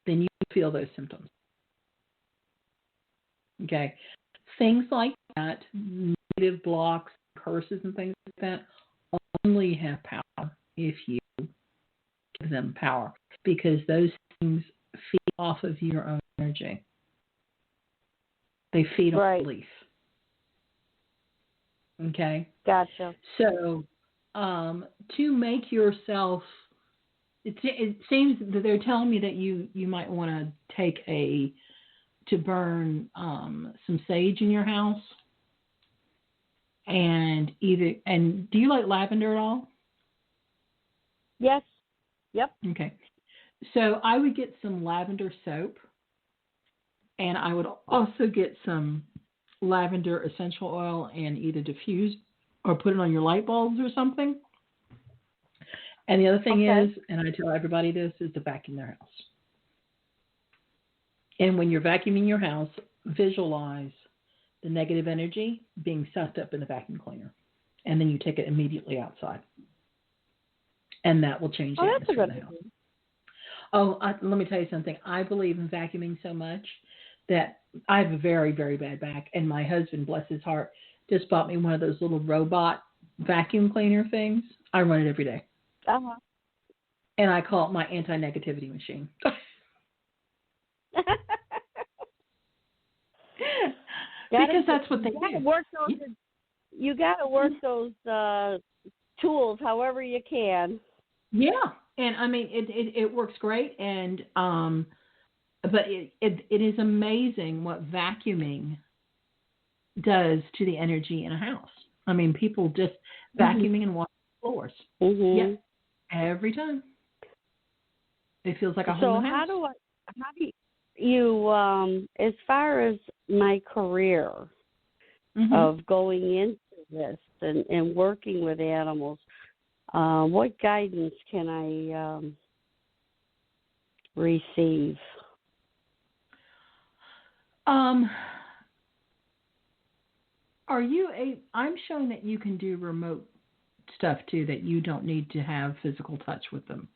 then you feel those symptoms. Okay? Things like that, negative blocks, curses, and things like that, only have power if you give them power, because those things feed off of your own energy. They feed on belief. Okay? Gotcha. So, to make yourself, it seems that they're telling me that you might want to take to burn some sage in your house. And do you like lavender at all? Yes. Yep. Okay. So I would get some lavender soap, and I would also get some lavender essential oil and either diffuse or put it on your light bulbs or something. And the other thing is, and I tell everybody this, is to vacuum their house. And when you're vacuuming your house, visualize the negative energy being sucked up in the vacuum cleaner. And then you take it immediately outside. And that will change the atmosphere in the house. Oh, let me tell you something. I believe in vacuuming so much that I have a very, very bad back. And my husband, bless his heart, just bought me one of those little robot vacuum cleaner things. I run it every day. And I call it my anti-negativity machine. Because that's what they do. You got to work those tools however you can. Yeah, and I mean it works great, and but it is amazing what vacuuming does to the energy in a house. I mean, people just vacuuming and washing floors. Yeah, every time. It feels like a whole house. So how do you as far as my career of going into this and working with animals, what guidance can I receive? I'm showing that you can do remote stuff too, that you don't need to have physical touch with them.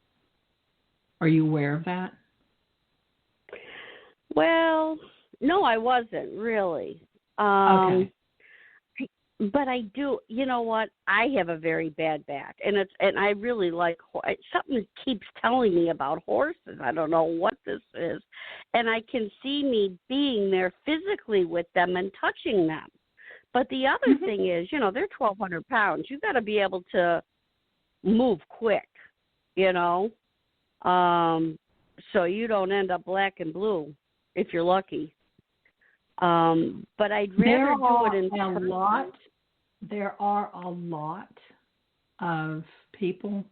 Are you aware of that? Well, no, I wasn't really. Okay. But I do. You know what? I have a very bad back, and I really like something keeps telling me about horses. I don't know what this is, and I can see me being there physically with them and touching them. But the other thing is, they're 1,200 pounds. You've got to be able to move quick, so you don't end up black and blue if you're lucky. But I'd rather do it in person. There are a lot of people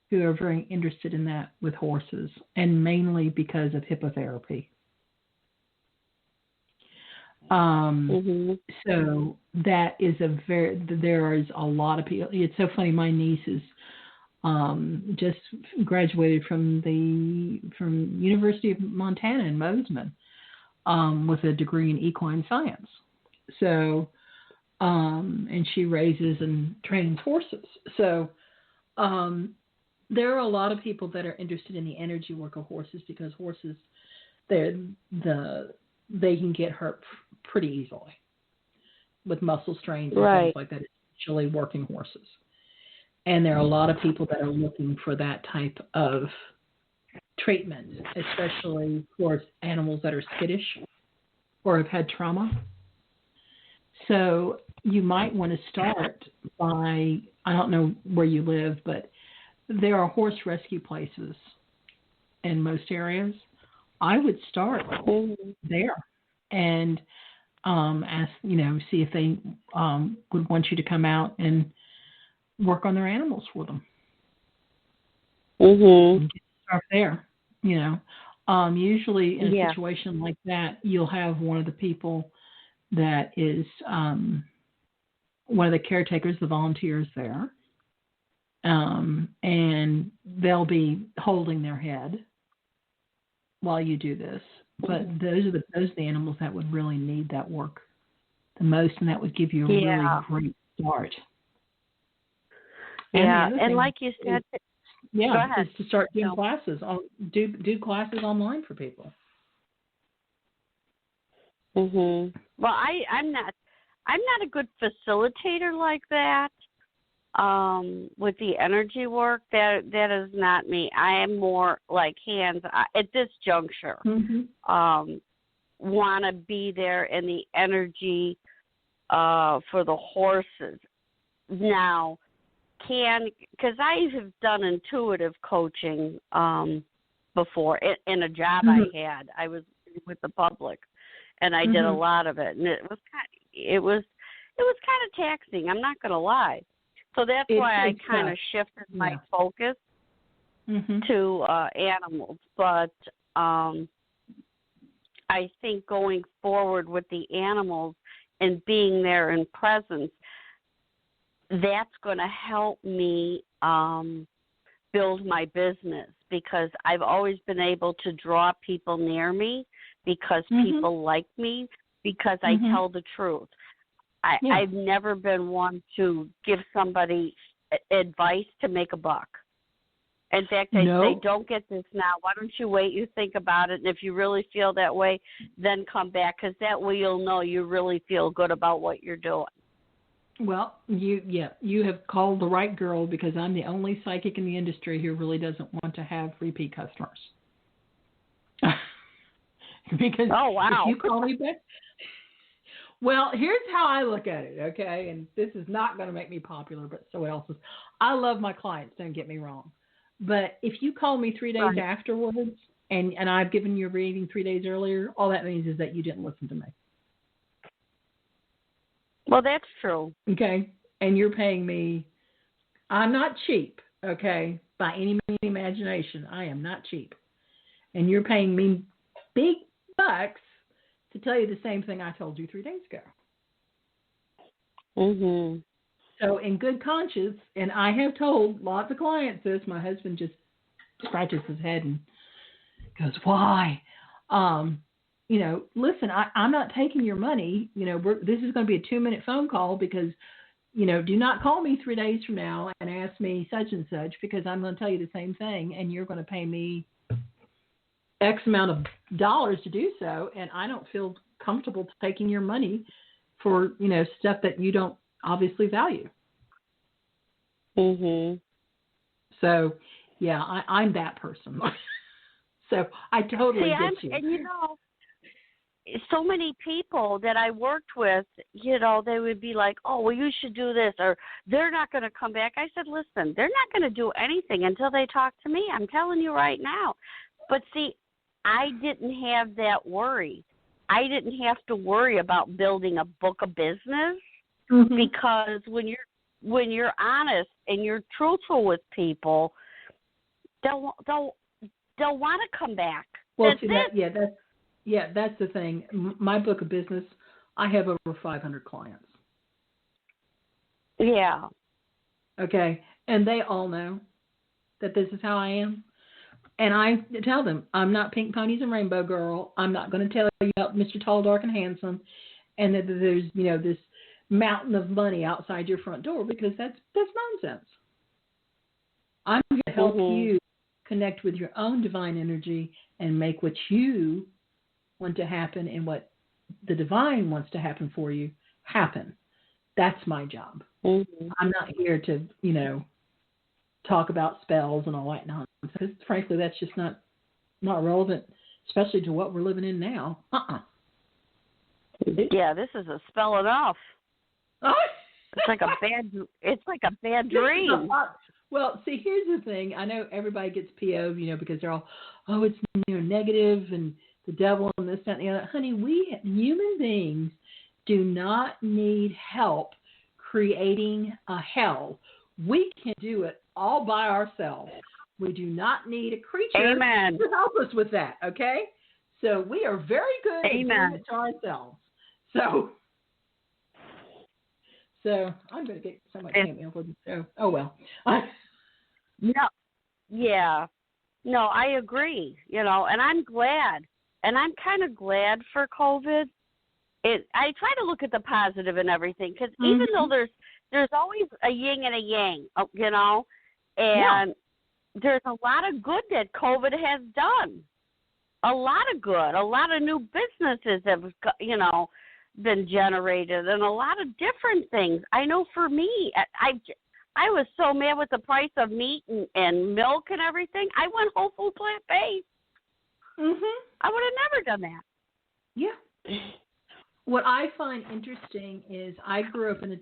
who are very interested in that with horses, and mainly because of hippotherapy. So that is there is a lot of people. It's so funny. My niece is just graduated from University of Montana in Bozeman with a degree in equine science. So, and she raises and trains horses. So, there are a lot of people that are interested in the energy work of horses because horses, they can get hurt pretty easily with muscle strains and things like that, especially working horses. And there are a lot of people that are looking for that type of treatment, especially for animals that are skittish or have had trauma. So you might want to start by, I don't know where you live, but there are horse rescue places in most areas. I would start there and ask, see if they would want you to come out and work on their animals for them. Start there, Usually in a situation like that, you'll have one of the people that is one of the caretakers, the volunteers there, and they'll be holding their head while you do this. But those are the animals that would really need that work the most, and that would give you a really great start. And like you said, go ahead. Is to start doing classes. Do classes online for people. Well, I'm not a good facilitator like that. With the energy work, that is not me. I am more like hands at this juncture. Want to be there in the energy for the horses. Now, because I have done intuitive coaching before in a job I had. I was with the public, and I did a lot of it, and it was kind of taxing. I'm not going to lie. So that's why I kind of shifted my focus to animals. But I think going forward with the animals and being there in presence, that's going to help me build my business, because I've always been able to draw people near me because people like me, because I tell the truth. I've never been one to give somebody advice to make a buck. In fact, I say, don't get this now. Why don't you wait? You think about it. And if you really feel that way, then come back, because that way you'll know you really feel good about what you're doing. Well, you have called the right girl, because I'm the only psychic in the industry who really doesn't want to have repeat customers. Because if you call me back, well, here's how I look at it, okay? And this is not going to make me popular, but so else is. I love my clients, don't get me wrong. But if you call me 3 days afterwards and I've given you a reading 3 days earlier, all that means is that you didn't listen to me. Well, that's true. Okay? And you're paying me. I'm not cheap, okay? By any imagination, I am not cheap. And you're paying me big bucks to tell you the same thing I told you 3 days ago. So in good conscience, and I have told lots of clients this, my husband just scratches his head and goes, why? listen, I'm not taking your money. This is going to be a 2-minute phone call because, do not call me 3 days from now and ask me such and such because I'm going to tell you the same thing and you're going to pay me X amount of dollars to do so. And I don't feel comfortable taking your money for, stuff that you don't obviously value. Mhm. So, yeah, I'm that person. So I totally get you. And so many people that I worked with, they would be like, oh, well, you should do this, or they're not going to come back. I said, listen, they're not going to do anything until they talk to me. I'm telling you right now. But see, I didn't have that worry. I didn't have to worry about building a book of business because when you're honest and you're truthful with people, they'll want to come back. Well, that's it. That's the thing. My book of business, I have over 500 clients. Yeah. Okay, and they all know that this is how I am. And I tell them, I'm not pink ponies and rainbow girl. I'm not going to tell you about Mr. Tall, Dark, and Handsome and that there's, this mountain of money outside your front door because that's nonsense. I'm going to help you connect with your own divine energy and make what you want to happen and what the divine wants to happen for you happen. That's my job. Mm-hmm. I'm not here to, talk about spells and all that nonsense. Because frankly, that's just not relevant, especially to what we're living in now. Yeah, this is a spell enough. It's like a bad dream. Well, see, here's the thing. I know everybody gets PO'd, because they're all, it's negative and the devil and this, that, and the other. Honey, we human beings do not need help creating a hell. We can do it all by ourselves. We do not need a creature Amen. to help us with that, okay? So we are very good Amen. at doing it to ourselves. So I'm going to get so much email for the show. Oh, well. No, yeah. No, I agree, and I'm glad. And I'm kind of glad for COVID. I try to look at the positive in everything because even though there's always a yin and a yang, and there's a lot of good that COVID has done. A lot of good. A lot of new businesses have, been generated and a lot of different things. I know for me, I was so mad with the price of meat and milk and everything. I went whole food plant-based. I would have never done that. Yeah. What I find interesting is I grew up in the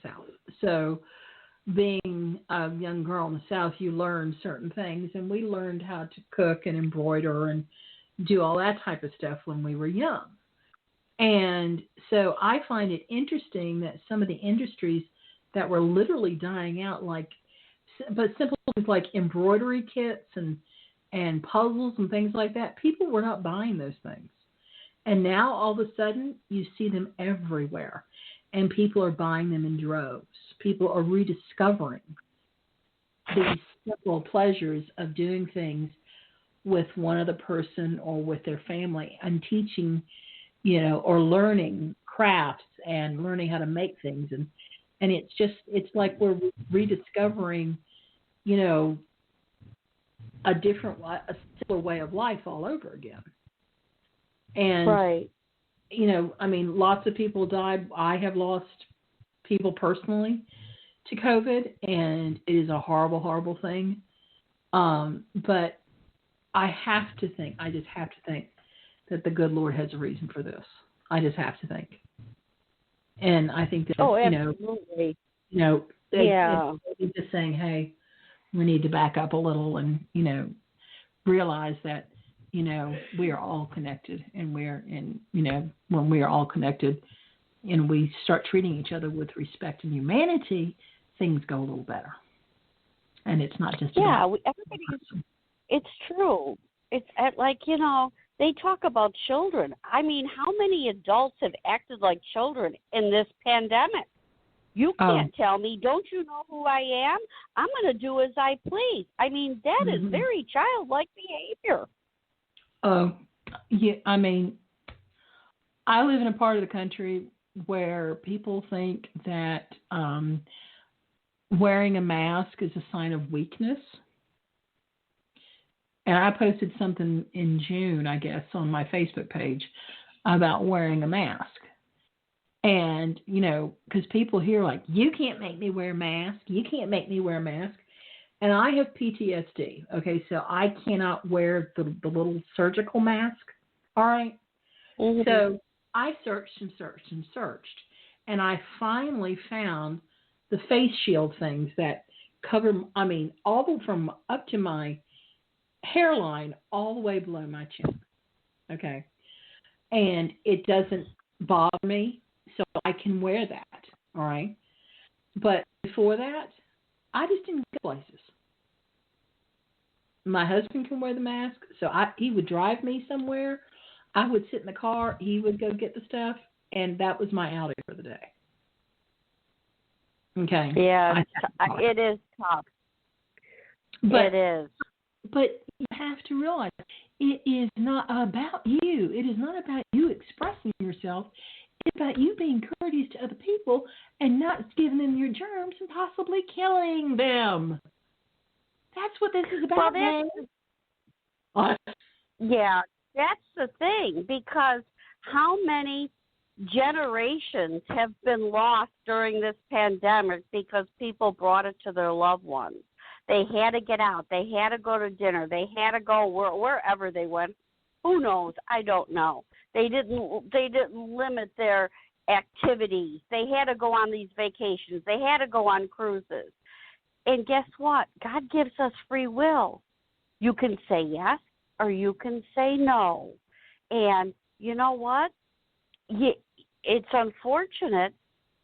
South. So being a young girl in the South, you learn certain things. And we learned how to cook and embroider and do all that type of stuff when we were young. And so I find it interesting that some of the industries that were literally dying out, but simple things like embroidery kits and puzzles and things like that, people were not buying those things. And now all of a sudden you see them everywhere and people are buying them in droves. People are rediscovering these simple pleasures of doing things with one other person or with their family and teaching, or learning crafts and learning how to make things. And it's like we're rediscovering, a simpler way of life all over again. And, right. Lots of people died. I have lost people personally to COVID, and it is a horrible, horrible thing. But I just have to think that the good Lord has a reason for this. I just have to think. And I think that, absolutely. They're just saying, hey, we need to back up a little and, realize that, we are all connected and when we are all connected and we start treating each other with respect and humanity, things go a little better. And it's not just it's true. It's they talk about children. I mean, how many adults have acted like children in this pandemic? You can't tell me, don't you know who I am? I'm going to do as I please. I mean, that is very childlike behavior. Yeah, I mean, I live in a part of the country where people think that wearing a mask is a sign of weakness. And I posted something in June, I guess, on my Facebook page about wearing a mask. And, because people hear like, you can't make me wear a mask. You can't make me wear a mask. And I have PTSD. Okay, so I cannot wear the little surgical mask. All right. Mm-hmm. So I searched and searched and searched. And I finally found the face shield things that cover, all from up to my hairline all the way below my chin. Okay. And it doesn't bother me, so I can wear that. All right. But before that, I just didn't go places. My husband can wear the mask, so he would drive me somewhere. I would sit in the car. He would go get the stuff, and that was my outing for the day. Okay. Yeah, it is tough. It is. But you have to realize it is not about you. It is not about you expressing yourself. It's about you being courteous to other people and not giving them your germs and possibly killing them. That's what this is about, Yeah, that's the thing, because how many generations have been lost during this pandemic because people brought it to their loved ones? They had to get out. They had to go to dinner. They had to go wherever they went. Who knows? I don't know. They didn't limit their activities. They had to go on these vacations. They had to go on cruises. And guess what? God gives us free will. You can say yes or you can say no. And you know what? It's unfortunate,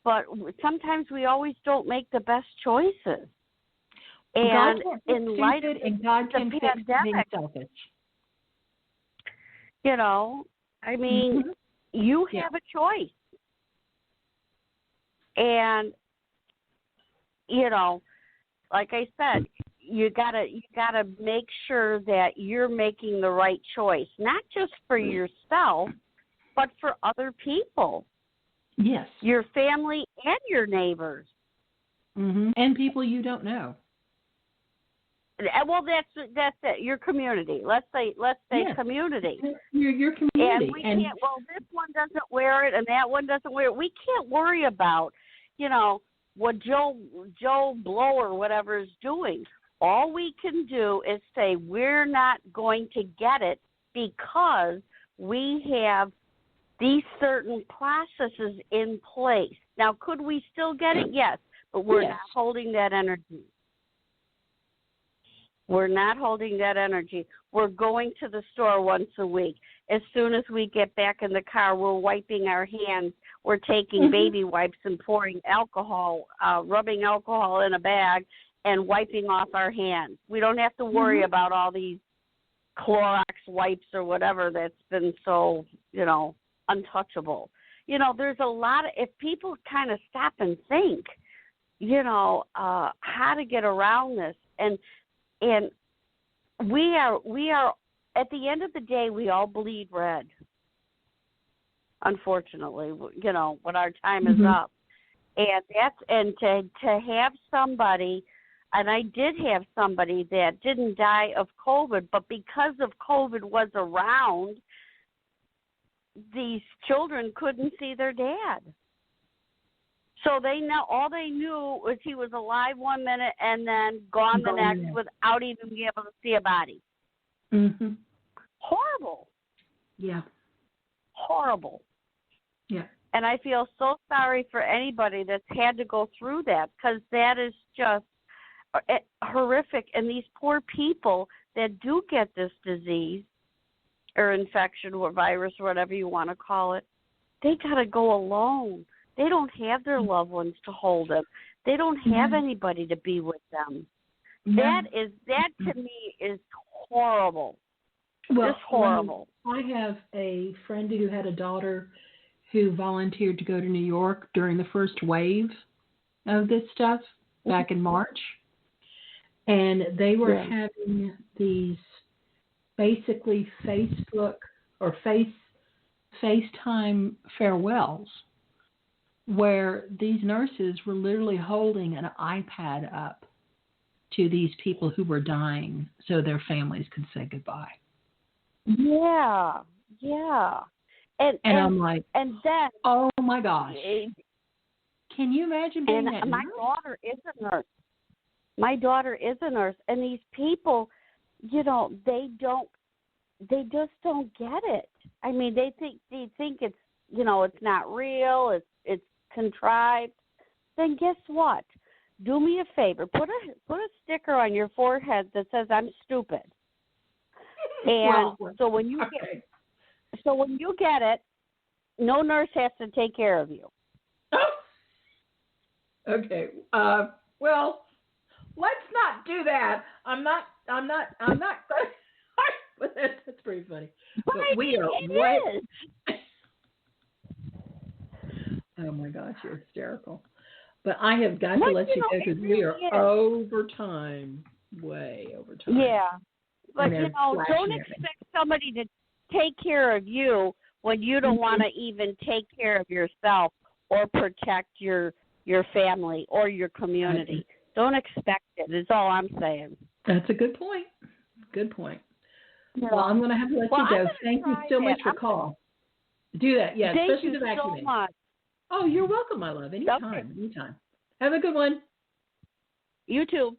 but sometimes we always don't make the best choices. And in light of the pandemic, selfish. You have a choice. And, like I said, you gotta make sure that you're making the right choice, not just for yourself, but for other people. Yes. Your family and your neighbors. Mm-hmm. And people you don't know. Well, that's it. Your community. Let's say yes. Community. Your community. And we can't. Well, this one doesn't wear it, and that one doesn't wear it. We can't worry about, what Joe Blow or whatever is doing. All we can do is say we're not going to get it because we have these certain processes in place. Now, could we still get it? Yes, but we're not holding that energy. We're not holding that energy. We're going to the store once a week. As soon as we get back in the car, we're wiping our hands. We're taking baby wipes and pouring alcohol, rubbing alcohol in a bag and wiping off our hands. We don't have to worry about all these Clorox wipes or whatever that's been so, untouchable. There's a lot of, if people kind of stop and think, how to get around this. And we are at the end of the day, we all bleed red. Unfortunately, when our time is up, and to have somebody, and I did have somebody that didn't die of COVID, but because of COVID was around, these children couldn't see their dad. So all they knew was he was alive one minute and then gone the next without even being able to see a body. Mm-hmm. Horrible. Yeah. Horrible. Yeah. And I feel so sorry for anybody that's had to go through that, because that is just horrific. And these poor people that do get this disease or infection or virus or whatever you want to call it, they got to go alone. They don't have their loved ones to hold them. They don't have anybody to be with them. That to me is horrible. Well, just horrible. I have a friend who had a daughter who volunteered to go to New York during the first wave of this stuff back in March. And they were having these basically Facebook or FaceTime farewells, where these nurses were literally holding an iPad up to these people who were dying so their families could say goodbye. Yeah. And I'm like, and then, oh my gosh. Can you imagine being that my nurse? daughter is a nurse. My daughter is a nurse, and these people, they just don't get it. I mean, they think it's, it's not real, it's contrived. Then guess what? Do me a favor. Put a sticker on your forehead that says I'm stupid. And so when you get it, no nurse has to take care of you. Okay. Well, let's not do that. I'm not. That's pretty funny. But we are way. Oh my gosh, you're hysterical. But I have got to let you go because we are over time, way over time. Yeah, but don't expect somebody to take care of you when you don't want to even take care of yourself or protect your family or your community. Don't expect it, is all I'm saying. That's a good point. Good point. Yeah. Well, I'm going to have to let you go. Thank you so much for calling. Do that, yeah. Thank especially you the vaccine. so much. Oh, you're welcome, my love. Anytime. Okay. Anytime. Have a good one. You too.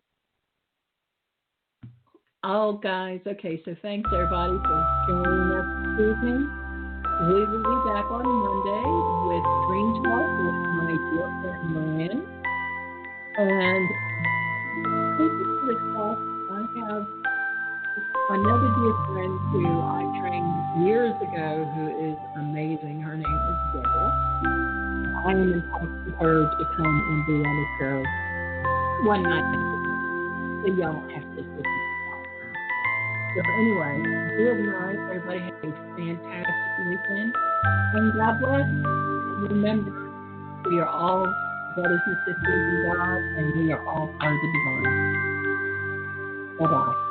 Oh, guys. Okay, so thanks, everybody, for joining us this evening. We will be back on Monday with Dream Talk with my dear friend Moran. And speaking of the talk, I have another dear friend who I trained years ago who is amazing. Her name is Golly. I am in touch with her to come and be on the show one night. So y'all don't have to listen to it. So anyway, good night. Everybody have a fantastic weekend. And God bless. Remember, we are all brothers and sisters in God, and we are all part of the divine. Bye-bye.